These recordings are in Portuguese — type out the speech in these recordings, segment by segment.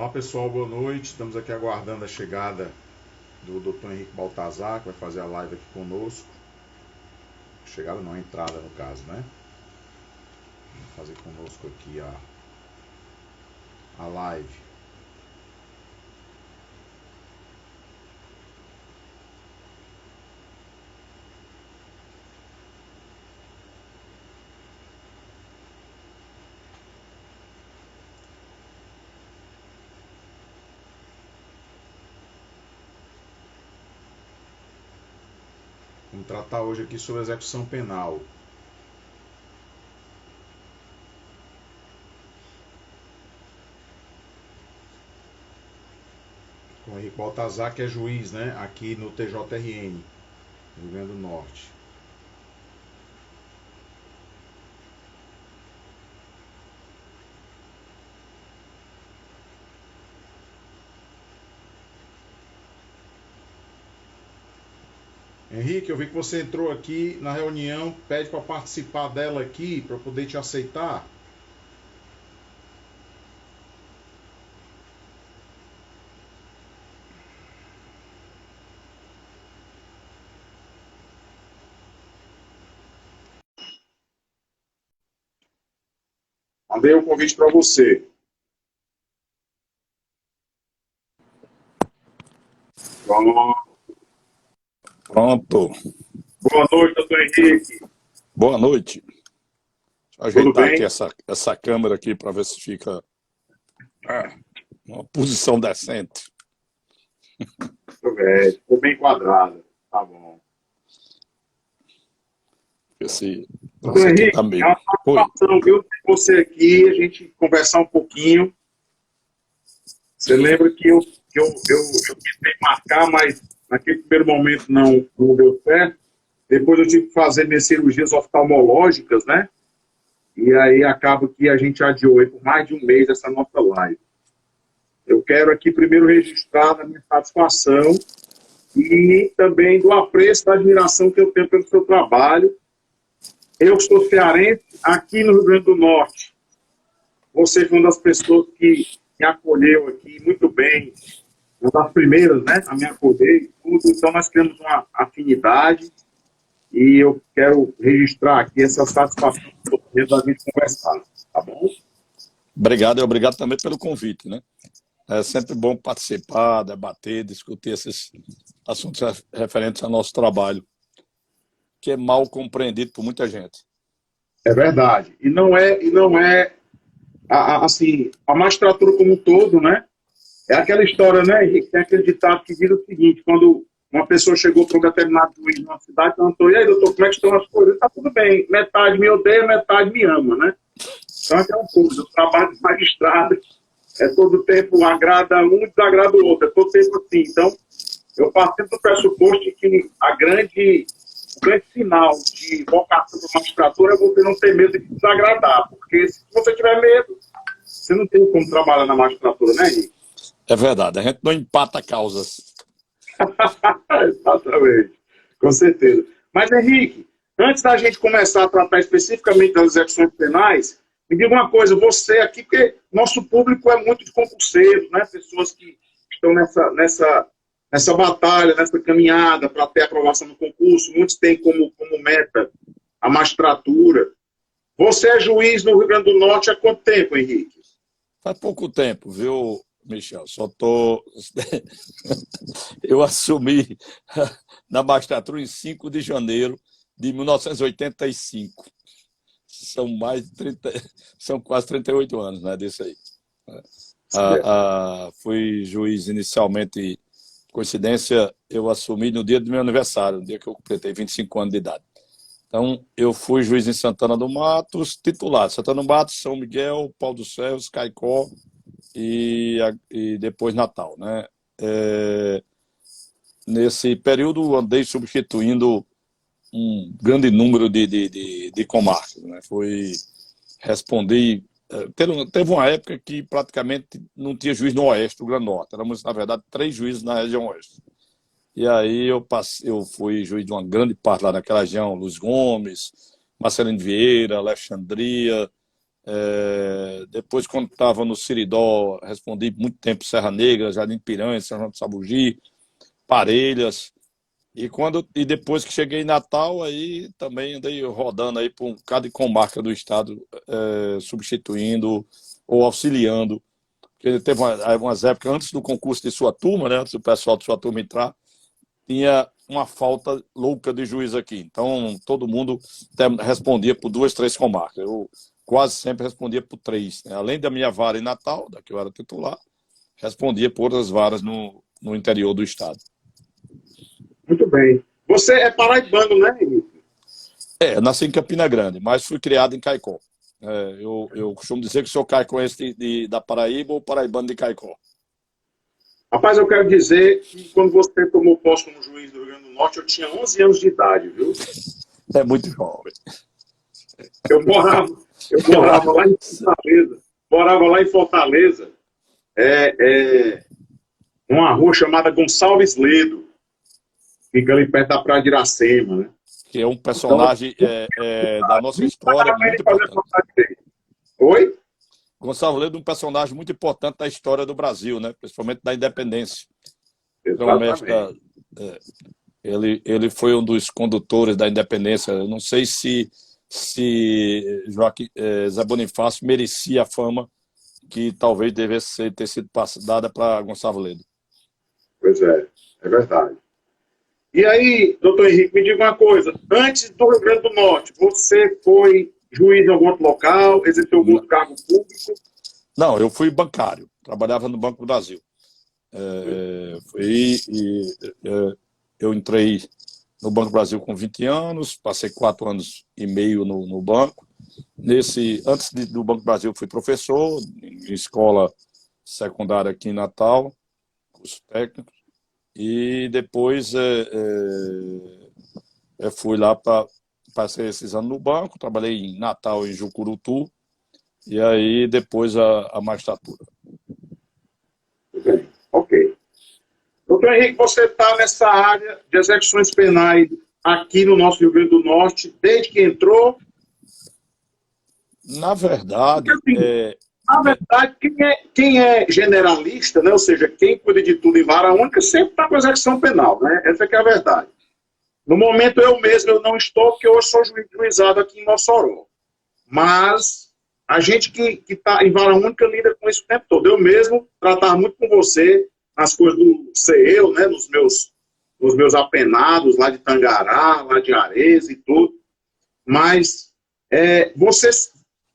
Olá pessoal, boa noite. Estamos aqui aguardando a chegada do Dr. Henrique Baltazar, que vai fazer a live aqui conosco. Chegada não, a entrada no caso, né? Vai fazer conosco aqui a live. Vamos tratar hoje aqui sobre execução penal. Com o Henrique Baltazar, que é juiz, né? Aqui no TJRN, no Rio Grande do Norte. Henrique, eu vi que você entrou aqui na reunião, pede para participar dela aqui, para eu poder te aceitar. Mandei um convite para você. Pronto. Boa noite, doutor Henrique. Boa noite. Deixa eu ajeitar aqui essa câmera aqui para ver se fica uma posição decente. Ficou bem enquadrada. Tá bom. Doutor Henrique, tá meio... é uma satisfação, viu, ter você aqui, a gente conversar um pouquinho. Você lembra que eu tentei marcar, mas naquele primeiro momento não deu certo. Depois eu tive que fazer minhas cirurgias oftalmológicas, né? E aí acaba que a gente adiou aí por mais de um mês essa nossa live. Eu quero aqui primeiro registrar a minha satisfação e também do apreço, da admiração que eu tenho pelo seu trabalho. Eu sou cearense, aqui no Rio Grande do Norte. Você foi uma das pessoas que me acolheu aqui muito bem, uma das primeiras, né, a me acolher e tudo. Então nós criamos uma afinidade e eu quero registrar aqui essa satisfação da gente conversar, tá bom? Obrigado, e obrigado também pelo convite, né? É sempre bom participar, debater, discutir esses assuntos referentes ao nosso trabalho, que é mal compreendido por muita gente. É verdade. E não é assim, a magistratura como um todo, né? É aquela história, né, Henrique? Tem aquele ditado que diz o seguinte: quando uma pessoa chegou para um determinado juiz numa cidade, perguntou: e aí, doutor, como é que estão as coisas? Está tudo bem, metade me odeia, metade me ama, né? Então, é aquela coisa, o trabalho de magistrado é todo tempo agrada um e desagrada o outro, é todo tempo assim. Então, eu parto do pressuposto de que o grande sinal de vocação para magistratura é você não ter medo de desagradar, porque se você tiver medo, você não tem como trabalhar na magistratura, né, Henrique? É verdade, a gente não empata causas. Exatamente, com certeza. Mas, Henrique, antes da gente começar a tratar especificamente das execuções penais, me diga uma coisa, você aqui, porque nosso público é muito de concurseiros, né? Pessoas que estão nessa batalha, nessa caminhada para ter aprovação no concurso, muitos têm como meta a magistratura. Você é juiz no Rio Grande do Norte há quanto tempo, Henrique? Faz pouco tempo, viu, Michel? Eu assumi na magistratura em 5 de janeiro de 1985. São quase 38 anos, né, disso aí. Fui juiz inicialmente, coincidência, eu assumi no dia do meu aniversário, no dia que eu completei 25 anos de idade. Então, eu fui juiz em Santana do Matos, titular. Santana do Matos, São Miguel, Pau dos Céus, Caicó e depois Natal, né? Nesse período, andei substituindo um grande número de comarcas, né? Respondi. Teve uma época que praticamente não tinha juiz no Oeste, do Grande Norte. Éramos, na verdade, 3 juízes na região Oeste. E aí eu fui juiz de uma grande parte lá naquela região, Luiz Gomes, Marcelino Vieira, Alexandria, Depois, quando estava no Siridó, respondi muito tempo Serra Negra, Jardim Piranha, São João do Sabugi, Parelhas. E depois que cheguei em Natal, aí também andei rodando aí por um bocado de comarca do estado, substituindo ou auxiliando. Porque teve umas épocas antes do concurso de sua turma, né, antes do pessoal de sua turma entrar, tinha uma falta louca de juiz aqui. Então, todo mundo respondia por 2, 3 comarcas. Eu quase sempre respondia por 3. Né? Além da minha vara em Natal, da que eu era titular, respondia por outras varas no interior do estado. Muito bem. Você é paraibano, né, Henrique? Nasci em Campina Grande, mas fui criado em Caicó. Eu costumo dizer que sou caicoense da Paraíba ou paraibano de Caicó. Rapaz, eu quero dizer que quando você tomou posse como juiz do Rio Grande do Norte, eu tinha 11 anos de idade, viu? É muito jovem. Eu morava lá em Fortaleza. Morava lá em Fortaleza, numa rua chamada Gonçalves Ledo. Fica ali perto da Praia de Iracema, né? Que é um personagem da nossa história muito importante. Oi? Gonçalo Ledo é um personagem muito importante da história do Brasil, né? Principalmente da independência. Exatamente. Ele foi um dos condutores da independência. Eu não sei se Zé Bonifácio merecia a fama que talvez devesse ter sido dada para Gonçalo Ledo. Pois é verdade. E aí, doutor Henrique, me diga uma coisa. Antes do Rio Grande do Norte, você foi juiz em algum outro local, exerceu algum outro cargo público? Não, eu fui bancário. Trabalhava no Banco do Brasil. Eu entrei no Banco do Brasil com 20 anos, passei 4 anos e meio no banco. Antes do Banco do Brasil, fui professor em escola secundária aqui em Natal, curso técnico. E depois fui lá passei esses anos no banco, trabalhei em Natal, em Jucurutu, e aí depois a magistratura. Bem, ok. Doutor Henrique, você está nessa área de execuções penais aqui no nosso Rio Grande do Norte desde que entrou? Na verdade, quem é generalista, né? Ou seja, quem cuida de tudo em vara única, sempre está com execução penal, né? Essa que é a verdade. No momento, eu não estou, porque hoje sou juizado aqui em Mossoró. Mas a gente que está em vara única lida com isso o tempo todo. Eu mesmo tratava muito com você nas coisas do CEU, né? Nos meus apenados lá de Tangará, lá de Ares e tudo. Mas você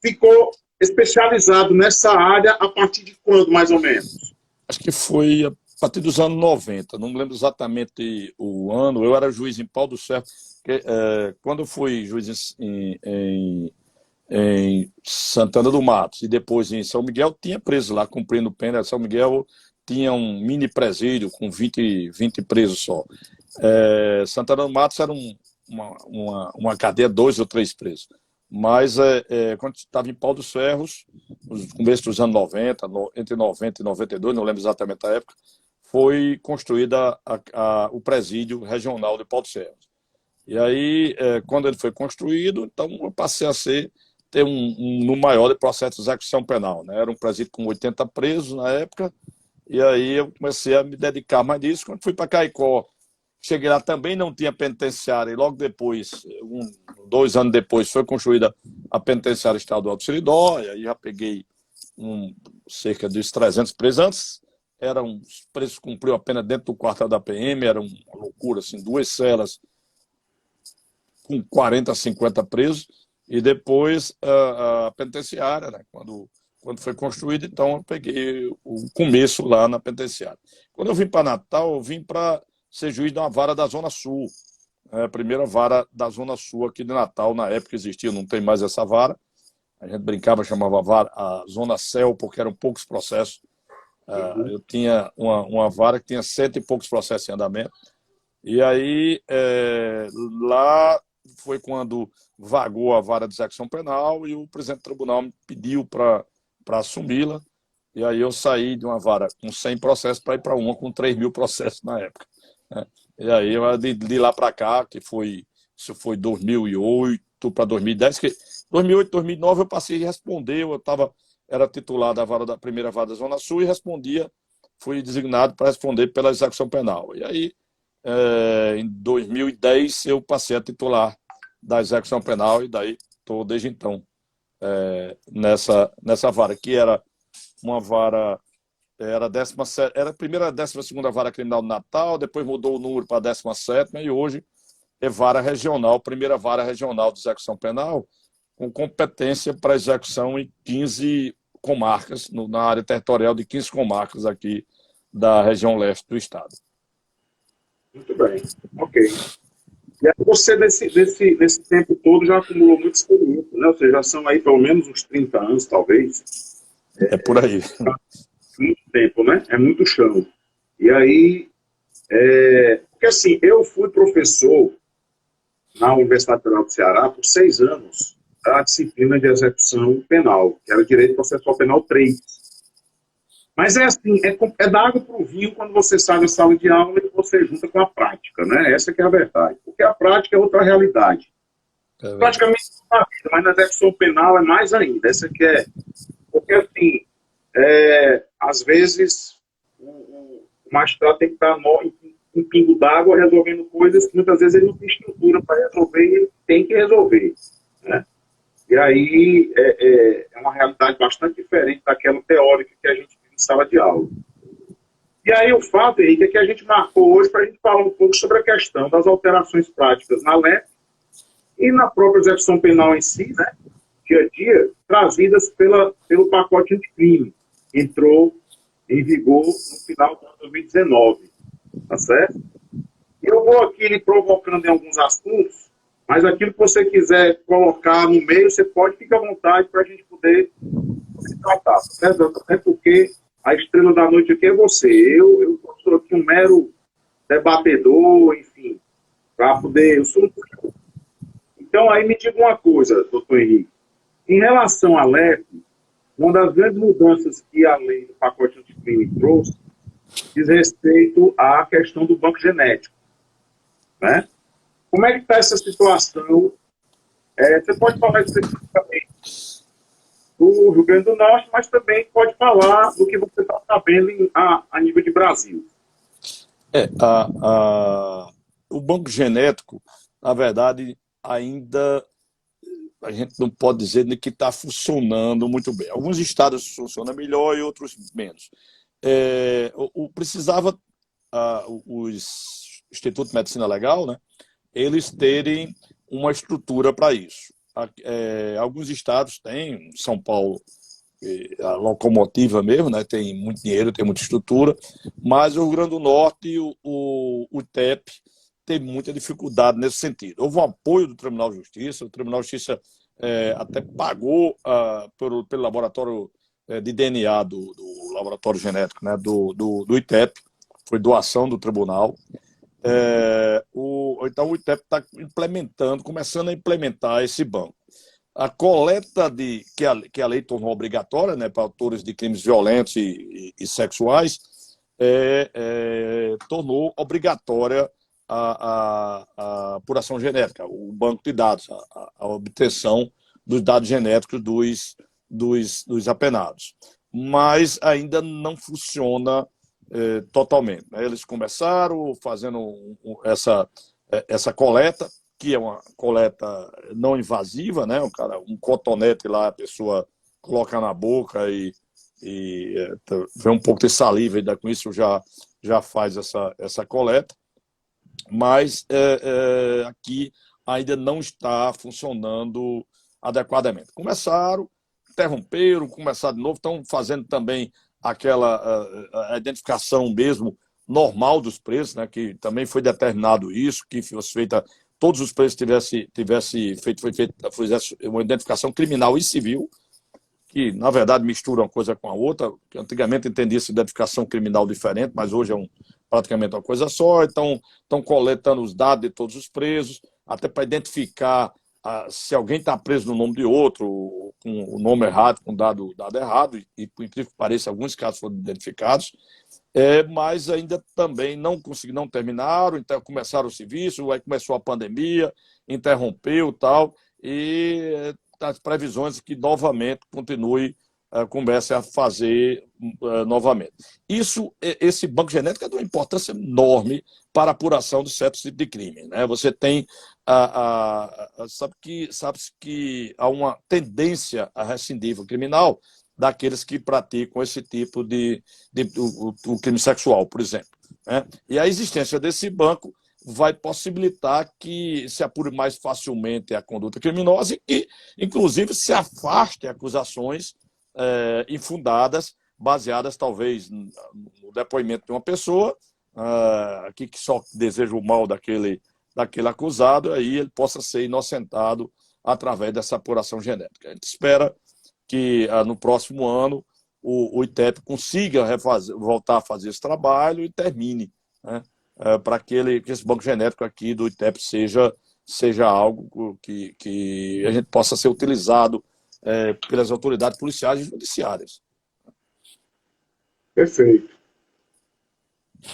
ficou especializado nessa área a partir de quando, mais ou menos? Acho que foi a partir dos anos 90, não me lembro exatamente o ano. Eu era juiz em Pau do Ferro. Quando eu fui juiz em Santana do Mato e depois em São Miguel, tinha preso lá cumprindo pena. São Miguel tinha um mini presídio com 20 presos só. Santana do Mato era uma cadeia, 2 ou 3 presos. Mas quando estava em Pau dos Ferros, no começo dos anos 90, entre 90 e 92, não lembro exatamente a época, foi construída o presídio regional de Pau dos Ferros. E aí, quando ele foi construído, então eu passei a ter um número maior de processos de execução penal. Né? Era um presídio com 80 presos na época, e aí eu comecei a me dedicar mais nisso. Quando fui para Caicó, cheguei lá, também não tinha penitenciária, e logo depois, 2 anos depois, foi construída a penitenciária estadual do Siridó, e aí já peguei cerca de 300 presos. Antes, os presos cumpriam a pena dentro do quartel da PM, era uma loucura, assim, 2 celas com 40, 50 presos, e depois a penitenciária, né, quando foi construída, então eu peguei o começo lá na penitenciária. Quando eu vim para Natal, eu vim para ser juiz de uma vara da Zona Sul. A primeira vara da Zona Sul aqui de Natal, na época existia, não tem mais essa vara. A gente brincava, chamava a Zona Céu, porque eram poucos processos. Eu tinha uma vara que tinha 100 e poucos processos em andamento. E aí, lá foi quando vagou a vara de execução penal e o presidente do tribunal me pediu para assumi-la. E aí eu saí de uma vara com 100 processos para ir para uma com 3.000 processos na época. E aí, de lá para cá, isso foi 2008 para 2010, que 2008, 2009 eu passei a responder, era titular da primeira vara da Zona Sul e fui designado para responder pela execução penal. E aí, em 2010, eu passei a titular da execução penal e daí estou desde então nessa vara, que era uma vara, era a primeira, 12ª vara criminal do Natal, depois mudou o número para a 17ª e hoje é vara regional, primeira vara regional de execução penal, com competência para execução em 15 comarcas, na área territorial de 15 comarcas aqui da região leste do estado. Muito bem, ok. E aí você, desse tempo todo, já acumulou muita experiência, né? Ou seja, já são aí pelo menos uns 30 anos, talvez. É por aí. Muito tempo, né? É muito chão. E aí, porque assim, eu fui professor na Universidade Federal do Ceará por 6 anos da disciplina de execução penal, que era Direito Processual Penal 3. Mas é assim, é da água para o vinho quando você sai da sala de aula e você junta com a prática, né? Essa que é a verdade. Porque a prática é outra realidade. Praticamente toda a vida, mas na execução penal é mais ainda. Essa que é... Porque assim, às vezes o magistrado tem que estar em pingo d'água resolvendo coisas que muitas vezes ele não tem estrutura para resolver e ele tem que resolver, né? E aí é uma realidade bastante diferente daquela teórica que a gente vive em sala de aula. E aí o fato, Henrique, é que a gente marcou hoje para a gente falar um pouco sobre a questão das alterações práticas na LEP e na própria execução penal em si, né, dia a dia, trazidas pelo pacote anticrime, que entrou em vigor no final de 2019, tá certo? E eu vou aqui lhe provocando em alguns assuntos, mas aquilo que você quiser colocar no meio, você pode, ficar à vontade para a gente poder tratar, certo? Até porque a estrela da noite aqui é você. Eu sou aqui um mero debatedor, enfim, para poder... Então, aí me diga uma coisa, doutor Henrique. Em relação à LEP, uma das grandes mudanças que a lei do pacote anticrime trouxe diz respeito à questão do banco genético, né? Como é que está essa situação? Você pode falar especificamente do Rio Grande do Norte, mas também pode falar do que você está sabendo a nível de Brasil. O banco genético, na verdade, ainda a gente não pode dizer que está funcionando muito bem. Alguns estados funcionam melhor e outros menos. Precisava os Instituto de Medicina Legal, né, eles terem uma estrutura para isso. Alguns estados têm, São Paulo, a locomotiva mesmo, né, tem muito dinheiro, tem muita estrutura, mas o Rio Grande do Norte e o ITEP tem muita dificuldade nesse sentido. Houve um apoio do Tribunal de Justiça, o Tribunal de Justiça até pagou pelo laboratório de DNA do laboratório genético, né, do ITEP, foi doação do tribunal. Então o ITEP está começando a implementar esse banco. A coleta que a lei tornou obrigatória, né, para autores de crimes violentos e sexuais, tornou obrigatória a apuração genética, o banco de dados, a obtenção dos dados genéticos dos apenados. Mas ainda não funciona totalmente. Eles começaram fazendo essa coleta, que é uma coleta não invasiva, né? Um cotonete lá, a pessoa coloca na boca e vê um pouco de saliva e com isso já faz essa coleta. Mas aqui ainda não está funcionando adequadamente. Começaram, interromperam, começaram de novo, estão fazendo também a identificação mesmo normal dos presos, né, que também foi determinado isso, que fosse feita, todos os presos fizesse uma identificação criminal e civil, que na verdade mistura uma coisa com a outra, que antigamente entendia-se identificação criminal diferente, mas hoje é praticamente uma coisa só. Então estão coletando os dados de todos os presos, até para identificar se alguém está preso no nome de outro, com o nome errado, com o dado errado, e por incrível que pareça, alguns casos foram identificados, mas ainda também não terminaram, então começaram o serviço, aí começou a pandemia, interrompeu e tal, e as previsões que novamente continue, comece a fazer novamente. Esse banco genético é de uma importância enorme para a apuração de certos tipos de crime, né? Você tem, sabe que há uma tendência à recidiva criminal daqueles que praticam esse tipo o crime sexual, por exemplo, né? E a existência desse banco vai possibilitar que se apure mais facilmente a conduta criminosa e que, inclusive, se afaste acusações infundadas, baseadas talvez no depoimento de uma pessoa que só deseja o mal daquele acusado, aí ele possa ser inocentado através dessa apuração genética. A gente espera que no próximo ano o ITEP consiga voltar a fazer esse trabalho e termine, né? Para que esse banco genético aqui do ITEP seja algo que a gente possa ser utilizado pelas autoridades policiais e judiciárias. Perfeito.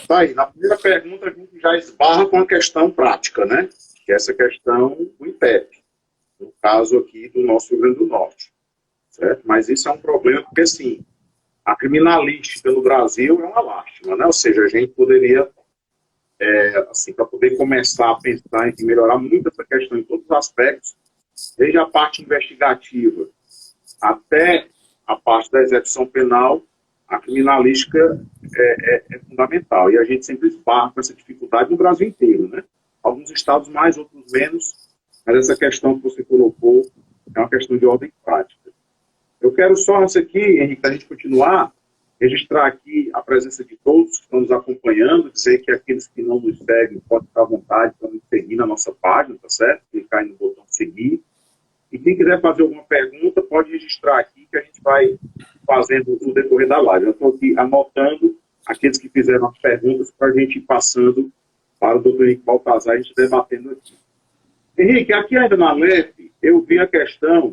Tá aí, na primeira pergunta a gente já esbarra com a questão prática, né? Que é essa questão do ITEP, no caso aqui do nosso Rio Grande do Norte, certo? Mas isso é um problema porque, assim, a criminalística no Brasil é uma lástima, né? Ou seja, a gente poderia, assim, para poder começar a pensar em melhorar muito essa questão em todos os aspectos, desde a parte investigativa até a parte da execução penal, a criminalística é fundamental. E a gente sempre esbarra com essa dificuldade no Brasil inteiro, né? Alguns estados mais, outros menos, mas essa questão que você colocou é uma questão de ordem prática. Eu quero só, nessa aqui, Henrique, a gente continuar, registrar aqui a presença de todos que estão nos acompanhando, dizer que aqueles que não nos seguem podem ficar à vontade para nos seguir na nossa página, tá certo? Clicar aí no botão seguir. E quem quiser fazer alguma pergunta, pode registrar aqui, que a gente vai fazendo no decorrer da live. Eu estou aqui anotando aqueles que fizeram as perguntas para a gente ir passando para o doutor Henrique Baltazar e a gente debatendo aqui. Henrique, aqui ainda na LEP, eu vi a questão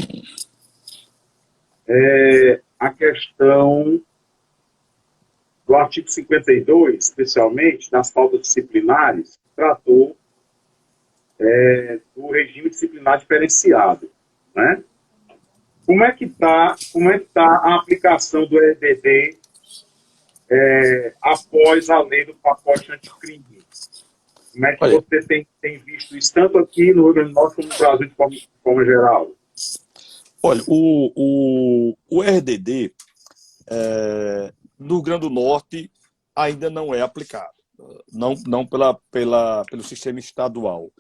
do artigo 52, especialmente, das faltas disciplinares, tratou do regime disciplinar diferenciado, né? Como é que está a aplicação do RDD após a lei do pacote anticrime? Como é que você tem visto isso, tanto aqui no Rio Grande do Norte como no Brasil de forma geral? Olha, o RDD no Rio Grande do Norte ainda não é aplicado, não pelo sistema estadual.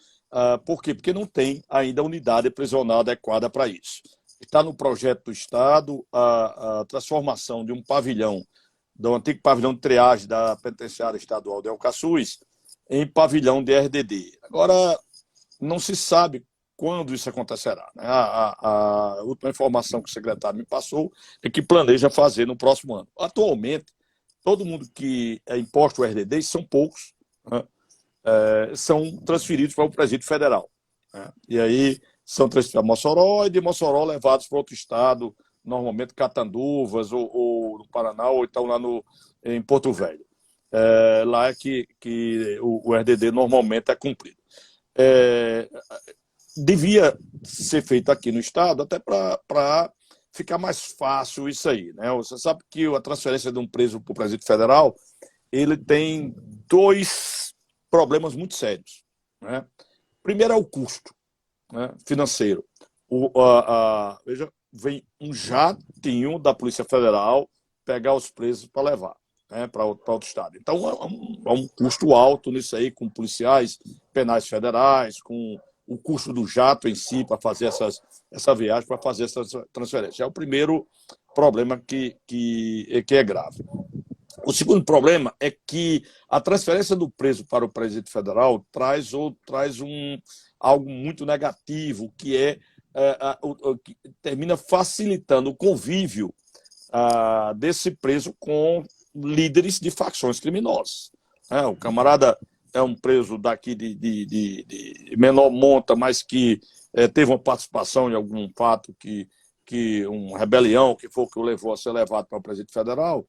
Por quê? Porque não tem ainda unidade prisional adequada para isso. Está no projeto do Estado a transformação de um pavilhão, do antigo pavilhão de triagem da penitenciária estadual de Alcaçuz, em pavilhão de RDD. Agora, não se sabe quando isso acontecerá, né? A última informação que o secretário me passou é que planeja fazer no próximo ano. Atualmente, todo mundo que é imposto o RDD, são poucos, né? São transferidos para o Presídio Federal, né? E aí são transferidos a Mossoró e de Mossoró levados para outro estado, normalmente Catanduvas ou no Paraná, ou então lá em Porto Velho. Lá é que o RDD normalmente é cumprido. Devia ser feito aqui no estado até para ficar mais fácil isso aí, né? Você sabe que a transferência de um preso para o Presídio Federal, ele tem dois problemas muito sérios, né? Primeiro é o custo, né, financeiro. Veja, vem um jatinho da Polícia Federal pegar os presos para levar, né, para outro estado. Então é um custo alto nisso aí, com policiais penais federais, com o custo do jato em si para fazer essa viagem, para fazer essa transferência. É o primeiro problema que é grave. O segundo problema é que a transferência do preso para o Presídio Federal traz algo muito negativo, que que termina facilitando o convívio desse preso com líderes de facções criminosas. O camarada é um preso daqui de menor monta, mas que teve uma participação em algum fato, uma rebelião, que foi o que o levou a ser levado para o Presídio Federal.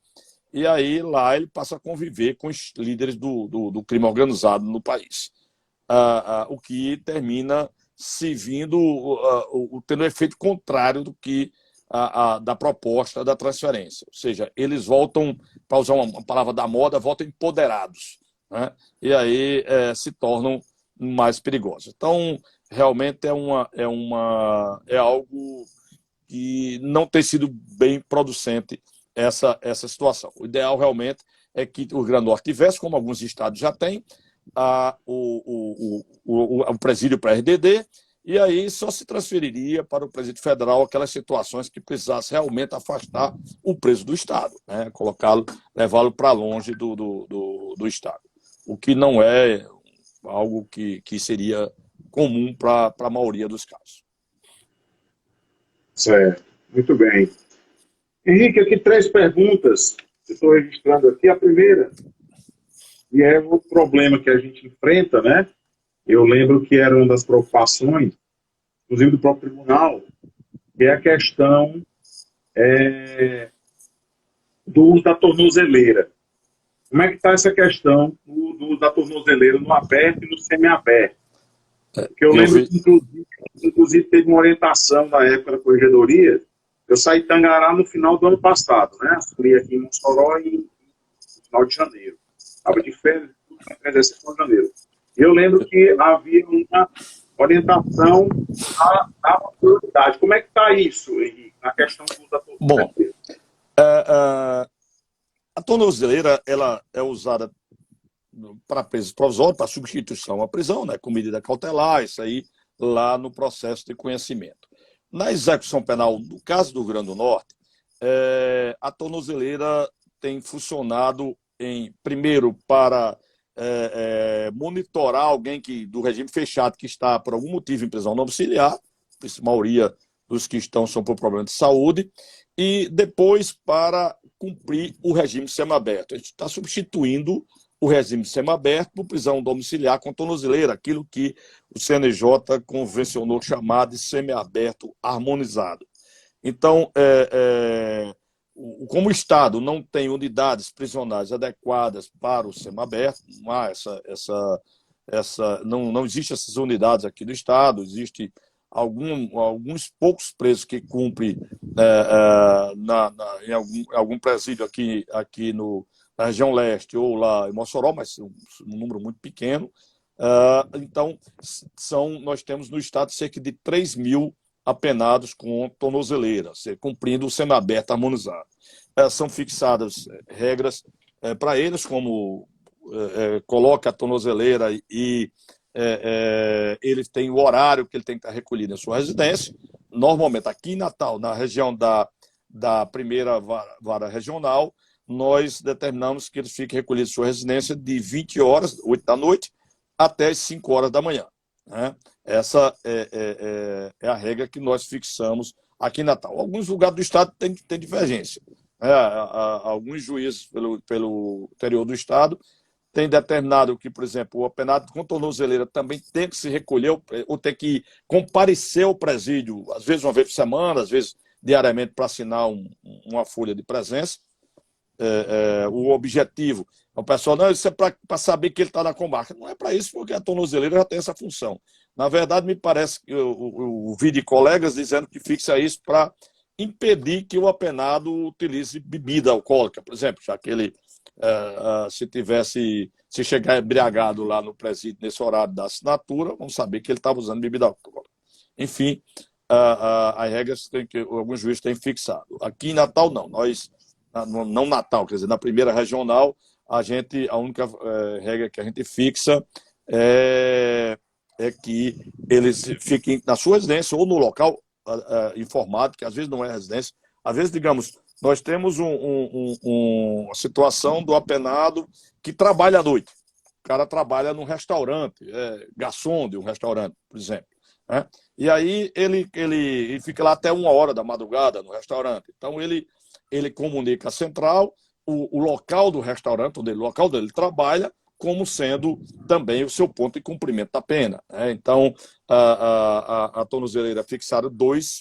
E aí lá ele passa a conviver com os líderes do crime organizado no país, o que termina se vindo, tendo um efeito contrário do que da proposta da transferência. Ou seja, eles voltam, para usar uma palavra da moda, voltam empoderados, né? E aí se tornam mais perigosos. Então, realmente é algo que não tem sido bem producente essa situação. O ideal realmente é que o Rio Grande do Norte tivesse, como alguns estados já têm, o presídio para RDD, e aí só se transferiria para o presídio federal aquelas situações que precisasse realmente afastar o preso do Estado, né? Colocá-lo, levá-lo para longe do Estado, o que não é algo que seria comum para a maioria dos casos. Certo, muito bem. Henrique, aqui 3 perguntas que estou registrando aqui. A primeira, e é o problema que a gente enfrenta, né? Eu lembro que era uma das preocupações, inclusive do próprio tribunal, que é a questão do uso da tornozeleira. Como é que está essa questão do uso da tornozeleira no aberto e no semiaberto? Porque eu lembro que, inclusive, teve uma orientação na época da corregedoria. Eu saí de Tangará no final do ano passado, né? Fui aqui em Mossoró no final de janeiro. Estava de férias, em janeiro. E eu lembro que havia uma orientação da prioridade. Como é que está isso, Henrique, na questão do uso da tornozeleira? Bom, a tornozeleira ela é usada para presos provisórios, para substituição à prisão, né, com medida cautelar, isso aí lá no processo de conhecimento. Na execução penal, no caso do Rio Grande do Norte, a tornozeleira tem funcionado primeiro para monitorar alguém do regime fechado que está por algum motivo em prisão domiciliar, a maioria dos que estão são por problema de saúde, e depois para cumprir o regime semiaberto. A gente está substituindo o regime semiaberto por prisão domiciliar com tornozeleira, aquilo que o CNJ convencionou chamar de semiaberto harmonizado. Então, como o Estado não tem unidades prisionais adequadas para o semiaberto, não há não existem essas unidades aqui do Estado, existe alguns poucos presos que cumprem em algum presídio aqui na região leste ou lá em Mossoró, mas um número muito pequeno. Então, nós temos no Estado cerca de 3 mil apenados com tornozeleira, cumprindo o semiaberto harmonizado. São fixadas regras para eles, como coloca a tornozeleira e ele tem o horário que ele tem que estar recolhido em sua residência. Normalmente, aqui em Natal, na região da primeira vara regional, nós determinamos que ele fique recolhido em sua residência de 20 horas, 8 da noite, até as 5 horas da manhã, né? Essa é a regra que nós fixamos aqui em Natal. Alguns lugares do Estado têm divergência. Alguns juízes pelo interior do Estado têm determinado que, por exemplo, o apenado com tornozeleira também tem que se recolher ou tem que comparecer ao presídio, às vezes uma vez por semana, às vezes diariamente, para assinar uma folha de presença. O objetivo. O pessoal, não, isso é para saber que ele está na comarca. Não é para isso, porque a tornozeleira já tem essa função. Na verdade, me parece que eu vi de colegas dizendo que fixa isso para impedir que o apenado utilize bebida alcoólica, por exemplo, já que ele, se chegar embriagado lá no presídio nesse horário da assinatura, vamos saber que ele estava usando bebida alcoólica. Enfim, as regras que alguns juízes têm fixado. Aqui em Natal, não. Não Natal, quer dizer, na primeira regional, a única regra que a gente fixa é que eles fiquem na sua residência ou no local informado, que às vezes não é residência. Às vezes, digamos, nós temos uma situação do apenado que trabalha à noite. O cara trabalha num restaurante, garçom de um restaurante, por exemplo, né? E aí ele fica lá até 1 hora da madrugada no restaurante. Então, ele comunica à central o local do restaurante, o local onde ele trabalha, como sendo também o seu ponto de cumprimento da pena, né? Então, a tornozeleira fixaram dois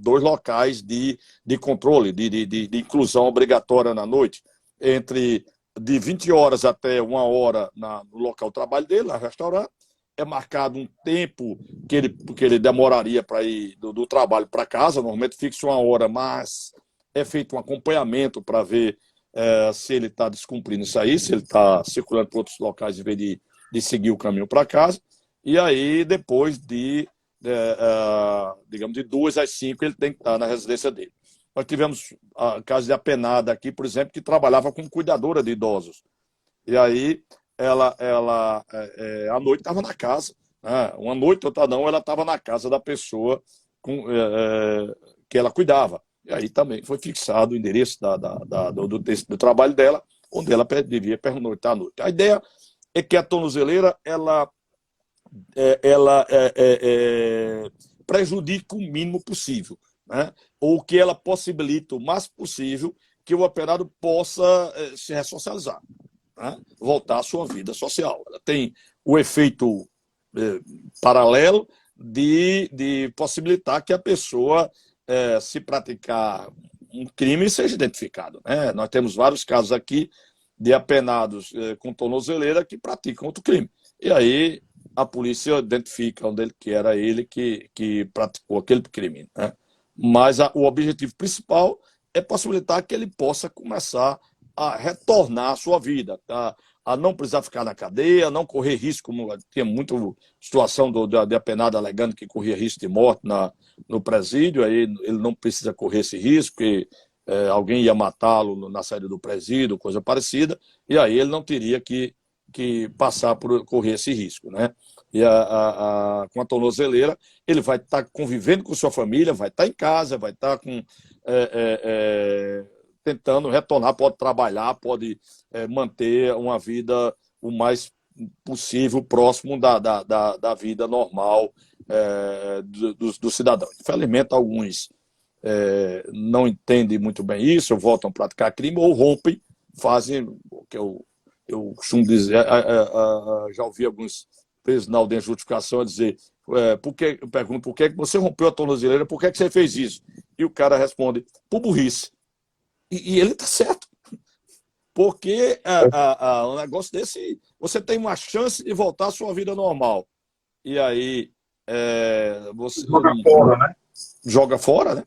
locais de controle, de inclusão obrigatória na noite, de 20 horas até 1 hora no local de trabalho dele, no restaurante, é marcado um tempo que ele demoraria para ir do trabalho para casa, normalmente fixa uma hora, mas é feito um acompanhamento para ver se ele está descumprindo isso aí, se ele está circulando por outros locais em vez de seguir o caminho para casa. E aí, depois digamos, de 2 às 5, ele tem que estar na residência dele. Nós tivemos a caso de apenada aqui, por exemplo, que trabalhava como cuidadora de idosos. E aí, ela à noite estava na casa, né? Uma noite, outra não, ela estava na casa da pessoa que ela cuidava. E aí também foi fixado o endereço do trabalho dela, onde ela devia pernoitar à noite. A ideia é que a tornozeleira prejudique o mínimo possível, né? Ou que ela possibilite o mais possível que o operário possa se ressocializar, né? Voltar à sua vida social. Ela tem o efeito paralelo de possibilitar que a pessoa, se praticar um crime, seja identificado, né? Nós temos vários casos aqui de apenados com tornozeleira que praticam outro crime. E aí a polícia identifica onde que era ele que praticou aquele crime, né? Mas o objetivo principal é possibilitar que ele possa começar a retornar à sua vida, a não precisar ficar na cadeia, a não correr risco, como tinha muita situação de apenado alegando que corria risco de morte no presídio, aí ele não precisa correr esse risco, porque alguém ia matá-lo na saída do presídio, coisa parecida, e aí ele não teria que passar por correr esse risco, né? E com a tornozeleira, ele vai estar convivendo com sua família, vai estar em casa, vai estar tentando retornar, pode trabalhar, pode manter uma vida o mais possível próximo da vida normal do cidadão. Infelizmente, alguns não entendem muito bem isso, voltam a praticar crime ou rompem, fazem o que eu costumo dizer, já ouvi alguns presos na audiência de justificação a dizer, eu pergunto por que você rompeu a tornozeleira, por que você fez isso? E o cara responde, por burrice. E ele está certo. Porque um negócio desse, você tem uma chance de voltar à sua vida normal. E aí você joga fora, né? Joga fora, né?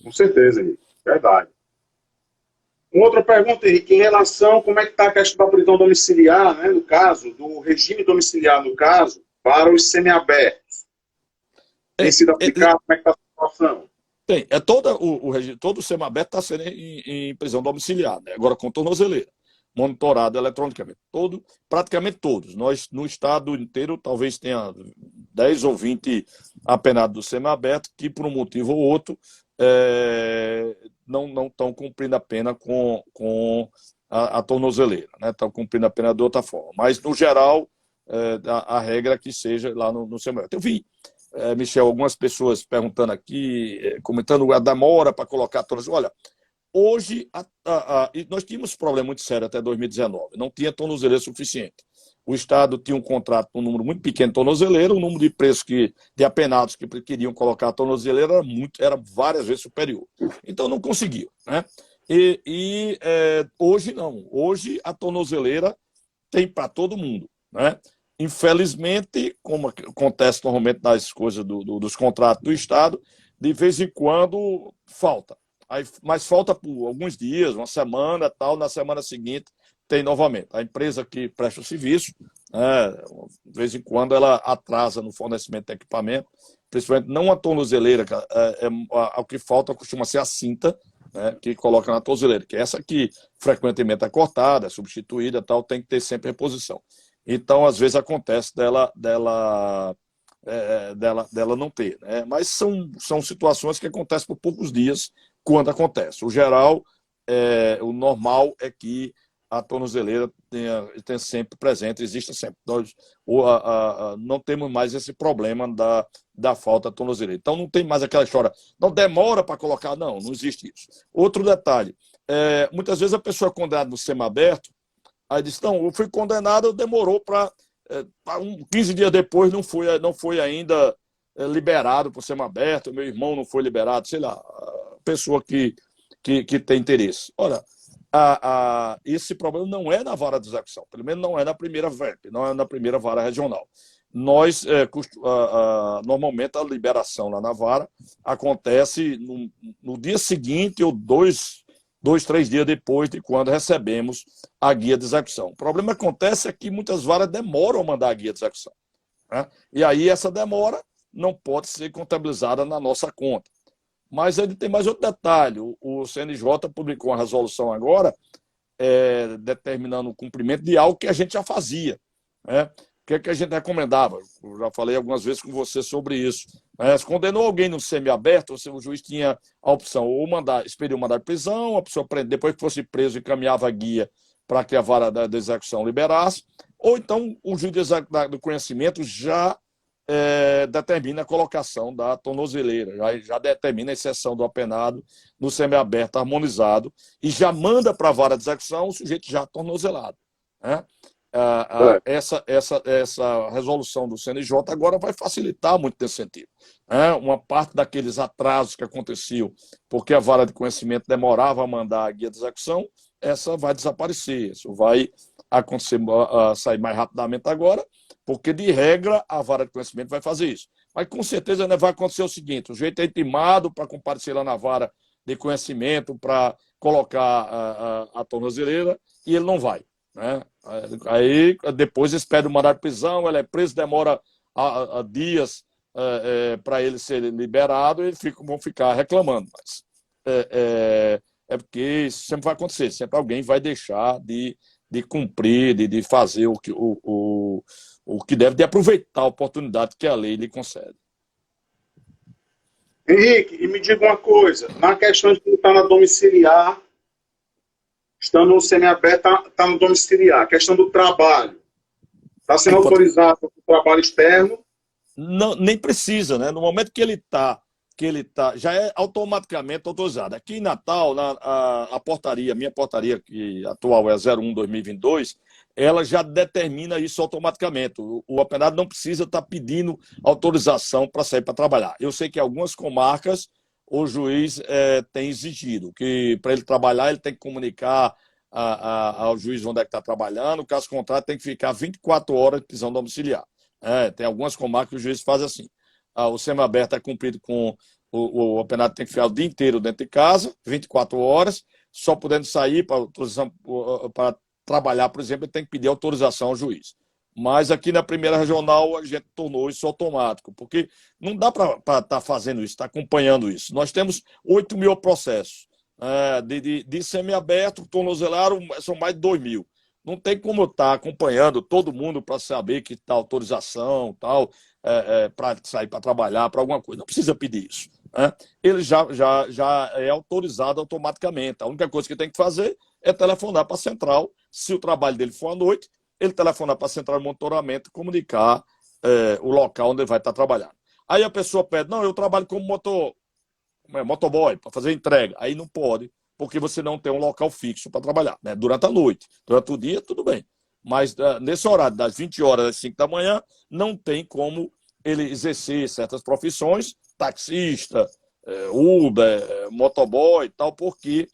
Com certeza, Henrique. Verdade. Uma outra pergunta, Henrique, em relação a como é que está a questão da prisão domiciliar, né, no caso, do regime domiciliar, no caso, para os semiabertos. Tem sido aplicado, como é que está a situação? Tem. Todo o semiaberto está sendo em prisão domiciliar, né? Agora com tornozeleira, monitorado eletronicamente. Praticamente todos. Nós, no estado inteiro, talvez tenha 10 ou 20 apenados do semiaberto que, por um motivo ou outro, não estão cumprindo a pena com a tornozeleira, né? Estão cumprindo a pena de outra forma. Mas, no geral, a regra é que seja lá no semiaberto. Eu vi, Michel, algumas pessoas perguntando aqui, comentando a demora para colocar a tornozeleira. Olha, hoje, nós tínhamos um problema muito sério até 2019, não tinha tornozeleira suficiente. O Estado tinha um contrato com um número muito pequeno de tornozeleira, o número de preços de apenados que queriam colocar a tornozeleira era várias vezes superior. Então não conseguiu, né? Hoje não. Hoje a tornozeleira tem para todo mundo, né? Infelizmente, como acontece normalmente nas coisas dos contratos do Estado, de vez em quando falta. Mas falta por alguns dias, uma semana, tal, na semana seguinte tem novamente. A empresa que presta o serviço, de vez em quando ela atrasa no fornecimento de equipamento, principalmente não a tornozeleira, o que falta costuma ser a cinta, né, que coloca na tornozeleira, que é essa que frequentemente é cortada, é substituída, tal, tem que ter sempre reposição. Então, às vezes acontece dela não ter, né? Mas são situações que acontecem por poucos dias quando acontece. O geral, o normal é que a tornozeleira tenha sempre presente, exista sempre. Nós não temos mais esse problema da falta de tornozeleira. Então não tem mais aquela história, não demora para colocar, não existe isso. Outro detalhe, muitas vezes a pessoa é condenada no semiaberto, aí diz, não, eu fui condenado, demorou para 15 dias depois não foi ainda liberado para o semiaberto, meu irmão não foi liberado, sei lá, a pessoa que tem interesse. Olha, esse problema não é na vara de execução, pelo menos não é na primeira VEP, não é na primeira vara regional. Nós, normalmente, a liberação lá na vara acontece no dia seguinte ou dois, 3 dias depois de quando recebemos a guia de execução. O problema que acontece é que muitas varas demoram a mandar a guia de execução, né? E aí essa demora não pode ser contabilizada na nossa conta. Mas ele tem mais outro detalhe. O CNJ publicou uma resolução agora determinando o cumprimento de algo que a gente já fazia, né? O que a gente recomendava? Eu já falei algumas vezes com você sobre isso. Se condenou alguém no semiaberto, o juiz tinha a opção ou expedir um mandado de prisão, a pessoa depois que fosse preso encaminhava a guia para que a vara da execução liberasse, ou então o juiz do conhecimento já determina a colocação da tornozeleira, já determina a inserção do apenado no semiaberto harmonizado e já manda para a vara de execução o sujeito já tornozelado, né? Essa resolução do CNJ agora vai facilitar muito nesse sentido, né? Uma parte daqueles atrasos que aconteciam porque a vara de conhecimento demorava a mandar a guia de execução, essa vai desaparecer, isso vai acontecer, sair mais rapidamente agora, porque de regra a vara de conhecimento vai fazer isso. Mas com certeza, né, vai acontecer o seguinte: o sujeito é intimado para comparecer lá na vara de conhecimento para colocar a tornozeleira e ele não vai, né? Aí depois eles pedem o mandado de prisão, ele é preso, demora dias para ele ser liberado, e vão ficar reclamando. Mas porque isso sempre vai acontecer, sempre alguém vai deixar de cumprir, de fazer o que deve, de aproveitar a oportunidade que a lei lhe concede. Henrique, e me diga uma coisa, na questão de quem está na domiciliar, estando no semiaberto, está no domiciliar, a questão do trabalho, está sendo autorizado para o trabalho externo? Não, nem precisa, né? No momento que ele está, já é automaticamente autorizado. Aqui em Natal, a portaria, minha portaria que atual é 01/2022, ela já determina isso automaticamente. O apenado não precisa estar pedindo autorização para sair para trabalhar. Eu sei que em algumas comarcas o juiz tem exigido que para ele trabalhar ele tem que comunicar ao juiz onde é que está trabalhando, caso contrário tem que ficar 24 horas de prisão domiciliar. Tem algumas comarcas que o juiz faz assim. O semiaberto é cumprido com o apenado tem que ficar o dia inteiro dentro de casa, 24 horas, só podendo sair para trabalhar, por exemplo, ele tem que pedir autorização ao juiz. Mas aqui na primeira regional a gente tornou isso automático, porque não dá para estar fazendo isso, estar acompanhando isso. Nós temos 8.000 processos de semiaberto, tornozelaram, são mais de 2.000. Não tem como estar acompanhando todo mundo para saber que está autorização, tal, para sair para trabalhar, para alguma coisa. Não precisa pedir isso, né? Ele já é autorizado automaticamente. A única coisa que tem que fazer é telefonar para a central. Se o trabalho dele for à noite, ele telefonar para a central de monitoramento e comunicar o local onde ele vai estar trabalhando. Aí a pessoa pede, não, eu trabalho como motoboy, para fazer entrega. Aí não pode, porque você não tem um local fixo para trabalhar, né? Durante a noite. Durante o dia, tudo bem. Mas nesse horário, das 20 horas às 5 da manhã, não tem como ele exercer certas profissões, taxista, Uber, motoboy e tal, porque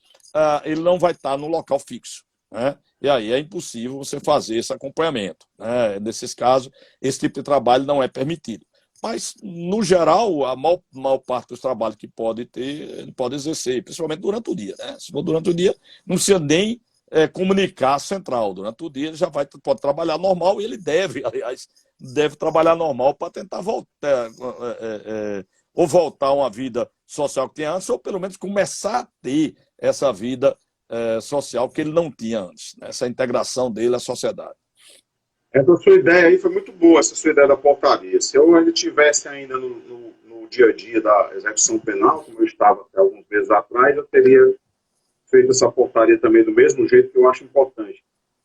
ele não vai estar no local fixo, né? E aí é impossível você fazer esse acompanhamento, né? Nesses casos, esse tipo de trabalho não é permitido. Mas, no geral, a maior parte dos trabalhos que pode ter, ele pode exercer, principalmente durante o dia, né? Se for durante o dia, não precisa nem comunicar a central. Durante o dia ele já pode trabalhar normal, e ele deve, aliás, trabalhar normal para tentar voltar, ou voltar a uma vida social que tinha antes, ou pelo menos começar a ter essa vida social que ele não tinha antes, né? Essa integração dele à sociedade. Essa sua ideia aí foi muito boa, essa sua ideia da portaria. Se eu ainda estivesse ainda no dia a dia da execução penal, como eu estava até alguns meses atrás, eu teria feito essa portaria também do mesmo jeito, que eu acho importante.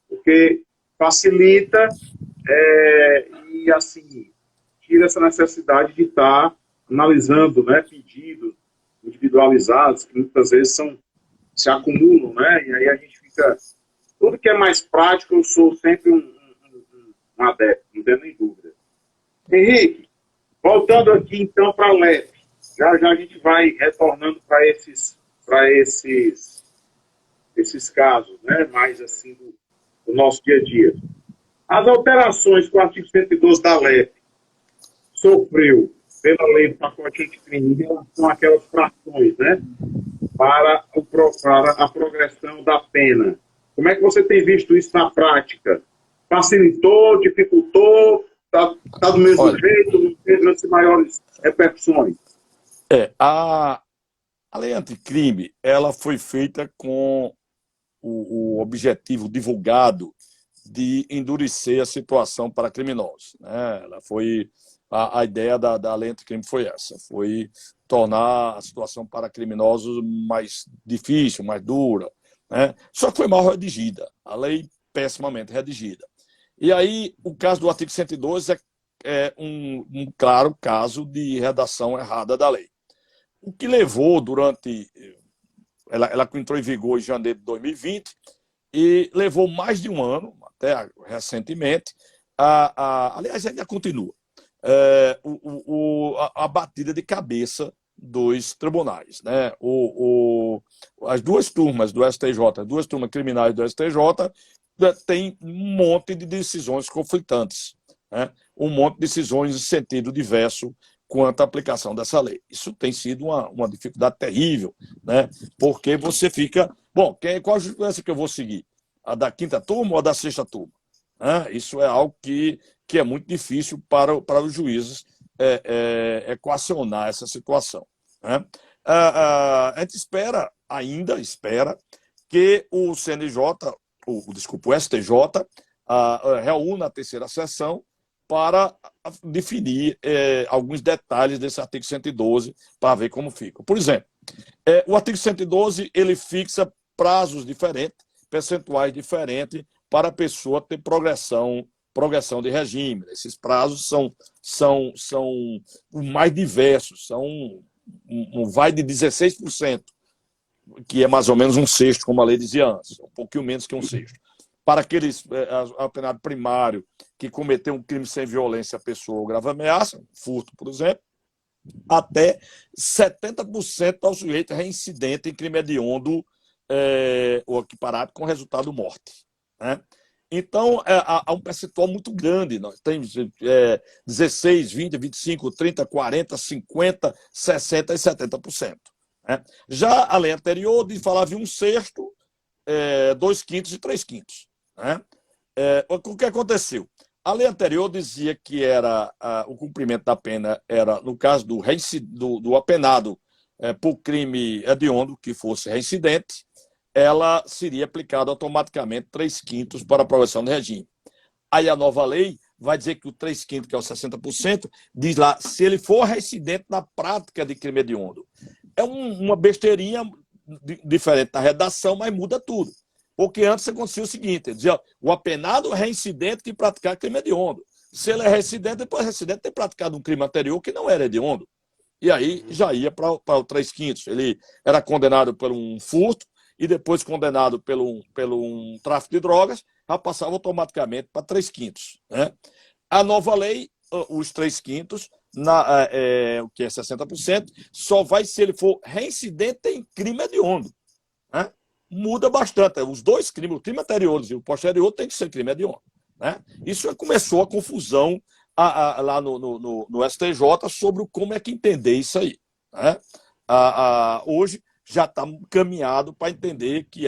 Porque facilita e, assim, tira essa necessidade de estar analisando, né, pedidos individualizados, que muitas vezes se acumulam, né? E aí a gente fica... Tudo que é mais prático, eu sou sempre um adepto, não tenho nem dúvida. Henrique, voltando aqui então para a LEP, já a gente vai retornando para esses esses casos, né, mais assim do nosso dia a dia. As alterações que o artigo 112 da LEP sofreu pela lei do pacote anticrime em relação àquelas frações, né, para a progressão da pena. Como é que você tem visto isso na prática? Facilitou, dificultou, está do mesmo Olha, jeito, não teve maiores repercussões? a lei anticrime, ela foi feita com o objetivo divulgado de endurecer a situação para criminosos, né? Ela foi a ideia da lei anticrime foi essa, foi tornar a situação para criminosos mais difícil, mais dura, né? Só que foi mal redigida, a lei pessimamente redigida. E aí o caso do artigo 112 é um claro caso de redação errada da lei. O que levou durante ela entrou em vigor em janeiro de 2020 e levou mais de um ano, até recentemente, aliás, ainda continua, a batida de cabeça dos tribunais. Né? As duas turmas do STJ, as duas turmas criminais do STJ, tem um monte de decisões conflitantes, né? Um monte de decisões em sentido diverso quanto à aplicação dessa lei. Isso tem sido uma dificuldade terrível, né? Porque você fica... Bom, qual a jurisprudência que eu vou seguir? A da quinta turma ou a da sexta turma? Isso é algo que é muito difícil para os juízes equacionar essa situação. Né? A gente espera que o CNJ, desculpa, o STJ, reúna a terceira sessão para definir alguns detalhes desse artigo 112 para ver como fica. Por exemplo, o artigo 112 ele fixa prazos diferentes, percentuais diferentes para a pessoa ter progressão de regime. Esses prazos são mais diversos, vai de 16%, que é mais ou menos um sexto, como a lei dizia antes, um pouquinho menos que um sexto. Para aqueles apenado primário que cometeu um crime sem violência à pessoa ou grave ameaça, furto, por exemplo, até 70% ao sujeito reincidente em crime hediondo ou equiparado com resultado morte. Né? Então, há um percentual muito grande. Nós temos 16, 20, 25, 30, 40, 50, 60 e 70%. Né? Já a lei anterior falava de um sexto, 2/5 e 3/5. Né? O que aconteceu? A lei anterior dizia que o cumprimento da pena era, no caso do apenado por crime hediondo, que fosse reincidente, ela seria aplicada automaticamente 3/5 para a progressão de regime. Aí a nova lei vai dizer que o 3/5, que é o 60%, diz lá, se ele for reincidente na prática de crime hediondo. É uma besteirinha diferente da redação, mas muda tudo. Porque antes acontecia o seguinte, dizia, o apenado reincidente que praticar crime hediondo. Se ele é reincidente, depois de reincidente tem praticado um crime anterior que não era hediondo. E aí já ia para o 3/5. Ele era condenado por um furto e depois condenado pelo um tráfico de drogas, já passava automaticamente para 3/5. Né? A nova lei, os 3/5, o que é 60%, só vai se ele for reincidente em crime hediondo. Né? Muda bastante. Os dois crimes, o crime anterior e o posterior, tem que ser crime hediondo. Né? Isso começou a confusão lá no STJ sobre como é que entender isso aí. Né? Hoje já está caminhado para entender que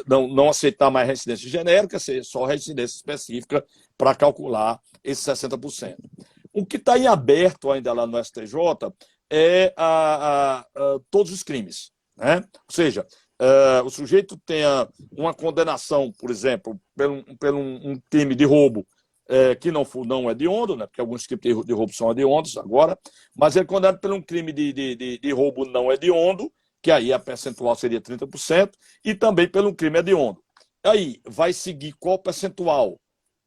não aceitar mais residência genérica, ser só residência específica para calcular esses 60%. O que está em aberto ainda lá no STJ é todos os crimes. Né? Ou seja, o sujeito tenha uma condenação, por exemplo, pelo um crime de roubo que não é hediondo, né? Porque alguns tipos de roubo são hediondos agora, mas ele é condenado por um crime de roubo não hediondo, que aí a percentual seria 30%, e também pelo crime hediondo. Aí vai seguir qual percentual?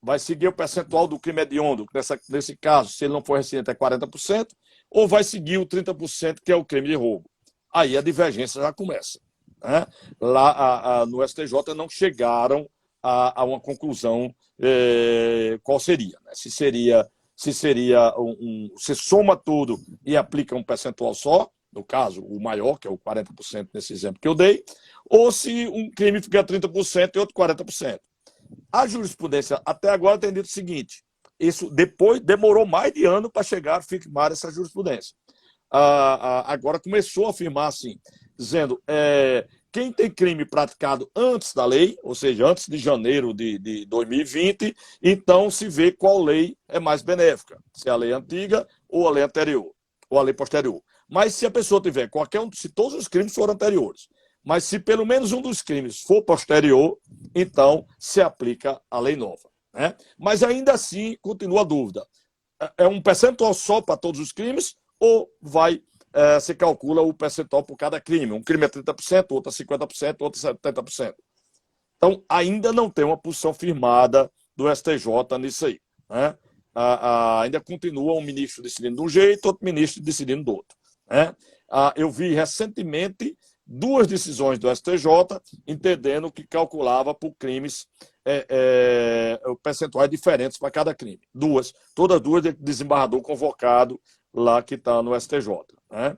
Vai seguir o percentual do crime hediondo, nesse caso, se ele não for reincidente, é 40%, ou vai seguir o 30%, que é o crime de roubo. Aí a divergência já começa. Né? Lá no STJ não chegaram a uma conclusão qual seria. Né? Se soma tudo e aplica um percentual só, no caso, o maior, que é o 40% nesse exemplo que eu dei, ou se um crime fica 30% e outro 40%. A jurisprudência até agora tem dito o seguinte: isso depois demorou mais de ano para chegar a firmar essa jurisprudência. Agora começou a afirmar assim, dizendo quem tem crime praticado antes da lei, ou seja, antes de janeiro de 2020, então se vê qual lei é mais benéfica, se é a lei antiga ou a lei anterior, ou a lei posterior. Mas se a pessoa tiver qualquer um, se todos os crimes foram anteriores, mas se pelo menos um dos crimes for posterior, então se aplica a lei nova, né? Mas ainda assim continua a dúvida: é um percentual só para todos os crimes ou se calcula o percentual por cada crime? Um crime é 30%, outro é 50%, outro é 70%. Então, ainda não tem uma posição firmada do STJ nisso aí, né? Ainda continua um ministro decidindo de um jeito, outro ministro decidindo do outro, né? Eu vi recentemente 2 decisões do STJ entendendo que calculava por crimes percentuais diferentes para cada crime. Todas duas de desembargador convocado lá que está no STJ, né?